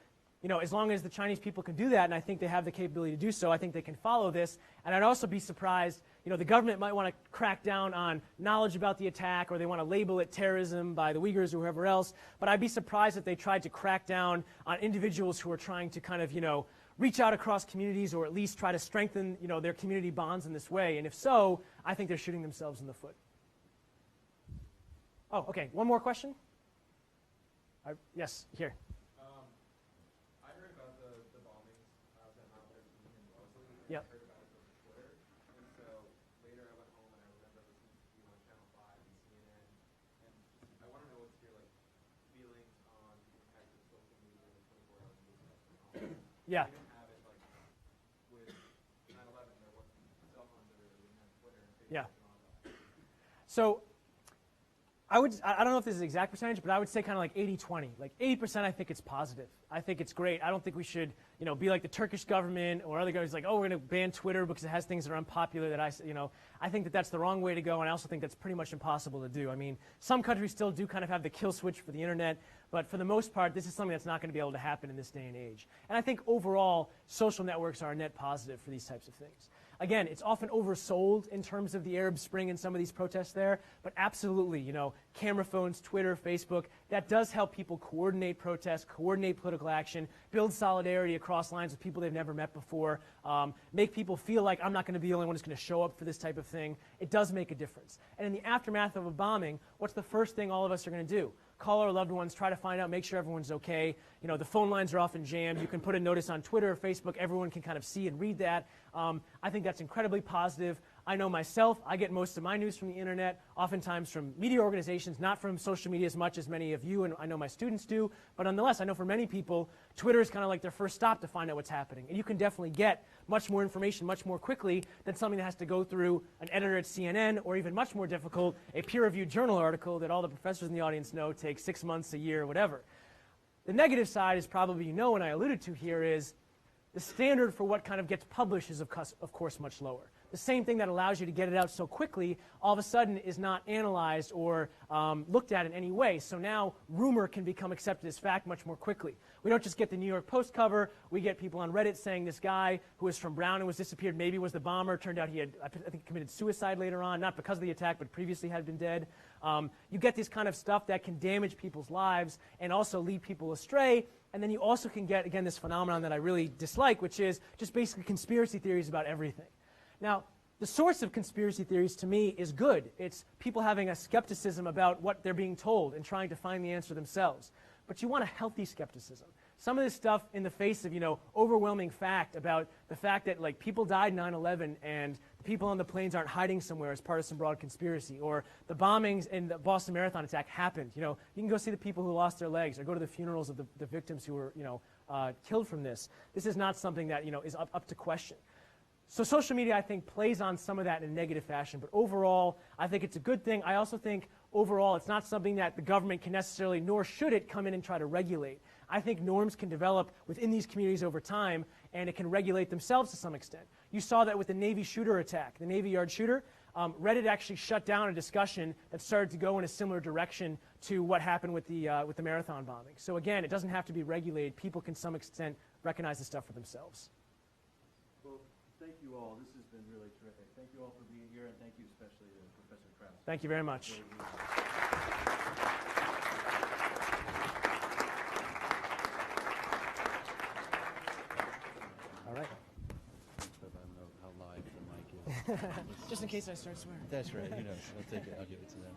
as long as the Chinese people can do that, and I think they have the capability to do so, I think they can follow this. And I'd also be surprised, the government might want to crack down on knowledge about the attack, or they want to label it terrorism by the Uyghurs or whoever else. But I'd be surprised if they tried to crack down on individuals who are trying to kind of, reach out across communities or at least try to strengthen, their community bonds in this way. And if so, I think they're shooting themselves in the foot. Oh, okay. One more question? Yes, here. I heard about the bombings that Mount Vernon and Wellesley. Yep. I heard about it over Twitter. And so later I went home and I remember listening to you on Channel 5 and CNN. And I want to know what's your feelings on the impact of social media in the 24 hours news. Yeah. I didn't have it with 9/11. There wasn't cell phones So I don't know if this is the exact percentage, but I would say kind of like 80-20. Like 80% I think it's positive. I think it's great. I don't think we should, be like the Turkish government or other guys like, oh, we're going to ban Twitter because it has things that are unpopular that I think that that's the wrong way to go, and I also think that's pretty much impossible to do. I mean, some countries still do kind of have the kill switch for the internet, but for the most part, this is something that's not going to be able to happen in this day and age. And I think overall, social networks are a net positive for these types of things. Again, it's often oversold in terms of the Arab Spring and some of these protests there, but absolutely, camera phones, Twitter, Facebook, that does help people coordinate protests, coordinate political action, build solidarity across lines with people they've never met before, make people feel like I'm not going to be the only one who's going to show up for this type of thing. It does make a difference. And in the aftermath of a bombing, what's the first thing all of us are going to do? Call our loved ones, try to find out, make sure everyone's okay. The phone lines are often jammed. You can put a notice on Twitter or Facebook. Everyone can kind of see and read that. I think that's incredibly positive. I know myself, I get most of my news from the internet, oftentimes from media organizations, not from social media as much as many of you, and I know my students do. But nonetheless, I know for many people, Twitter is kind of like their first stop to find out what's happening. And you can definitely get much more information much more quickly than something that has to go through an editor at CNN, or even much more difficult, a peer-reviewed journal article that all the professors in the audience know takes 6 months, a year, whatever. The negative side is probably, and I alluded to here, is the standard for what kind of gets published is, of course, much lower. The same thing that allows you to get it out so quickly all of a sudden is not analyzed or looked at in any way. So now rumor can become accepted as fact much more quickly. We don't just get the New York Post cover. We get people on Reddit saying this guy who was from Brown and was disappeared maybe was the bomber. Turned out he had, I think, committed suicide later on, not because of the attack, but previously had been dead. You get this kind of stuff that can damage people's lives and also lead people astray. And then you also can get, again, this phenomenon that I really dislike, which is just basically conspiracy theories about everything. Now, the source of conspiracy theories to me is good. It's people having a skepticism about what they're being told and trying to find the answer themselves. But you want a healthy skepticism. Some of this stuff in the face of, overwhelming fact about the fact that, like, people died 9/11 and the people on the planes aren't hiding somewhere as part of some broad conspiracy, or the bombings and the Boston Marathon attack happened. You can go see the people who lost their legs or go to the funerals of the victims who were, killed from this. This is not something that, is up to question. So social media, I think, plays on some of that in a negative fashion. But overall, I think it's a good thing. I also think, overall, it's not something that the government can necessarily, nor should it, come in and try to regulate. I think norms can develop within these communities over time, and it can regulate themselves to some extent. You saw that with the Navy shooter attack, the Navy Yard shooter. Reddit actually shut down a discussion that started to go in a similar direction to what happened with the Marathon bombing. So again, it doesn't have to be regulated. People can, to some extent, recognize the stuff for themselves. Well, thank you all. This has been really terrific. Thank you all for being here, and thank you especially to Professor Krause. Thank you very much. All right. But I don't know how live the mic is. Just in case I start swearing. That's right. I'll take it. I'll give it to them.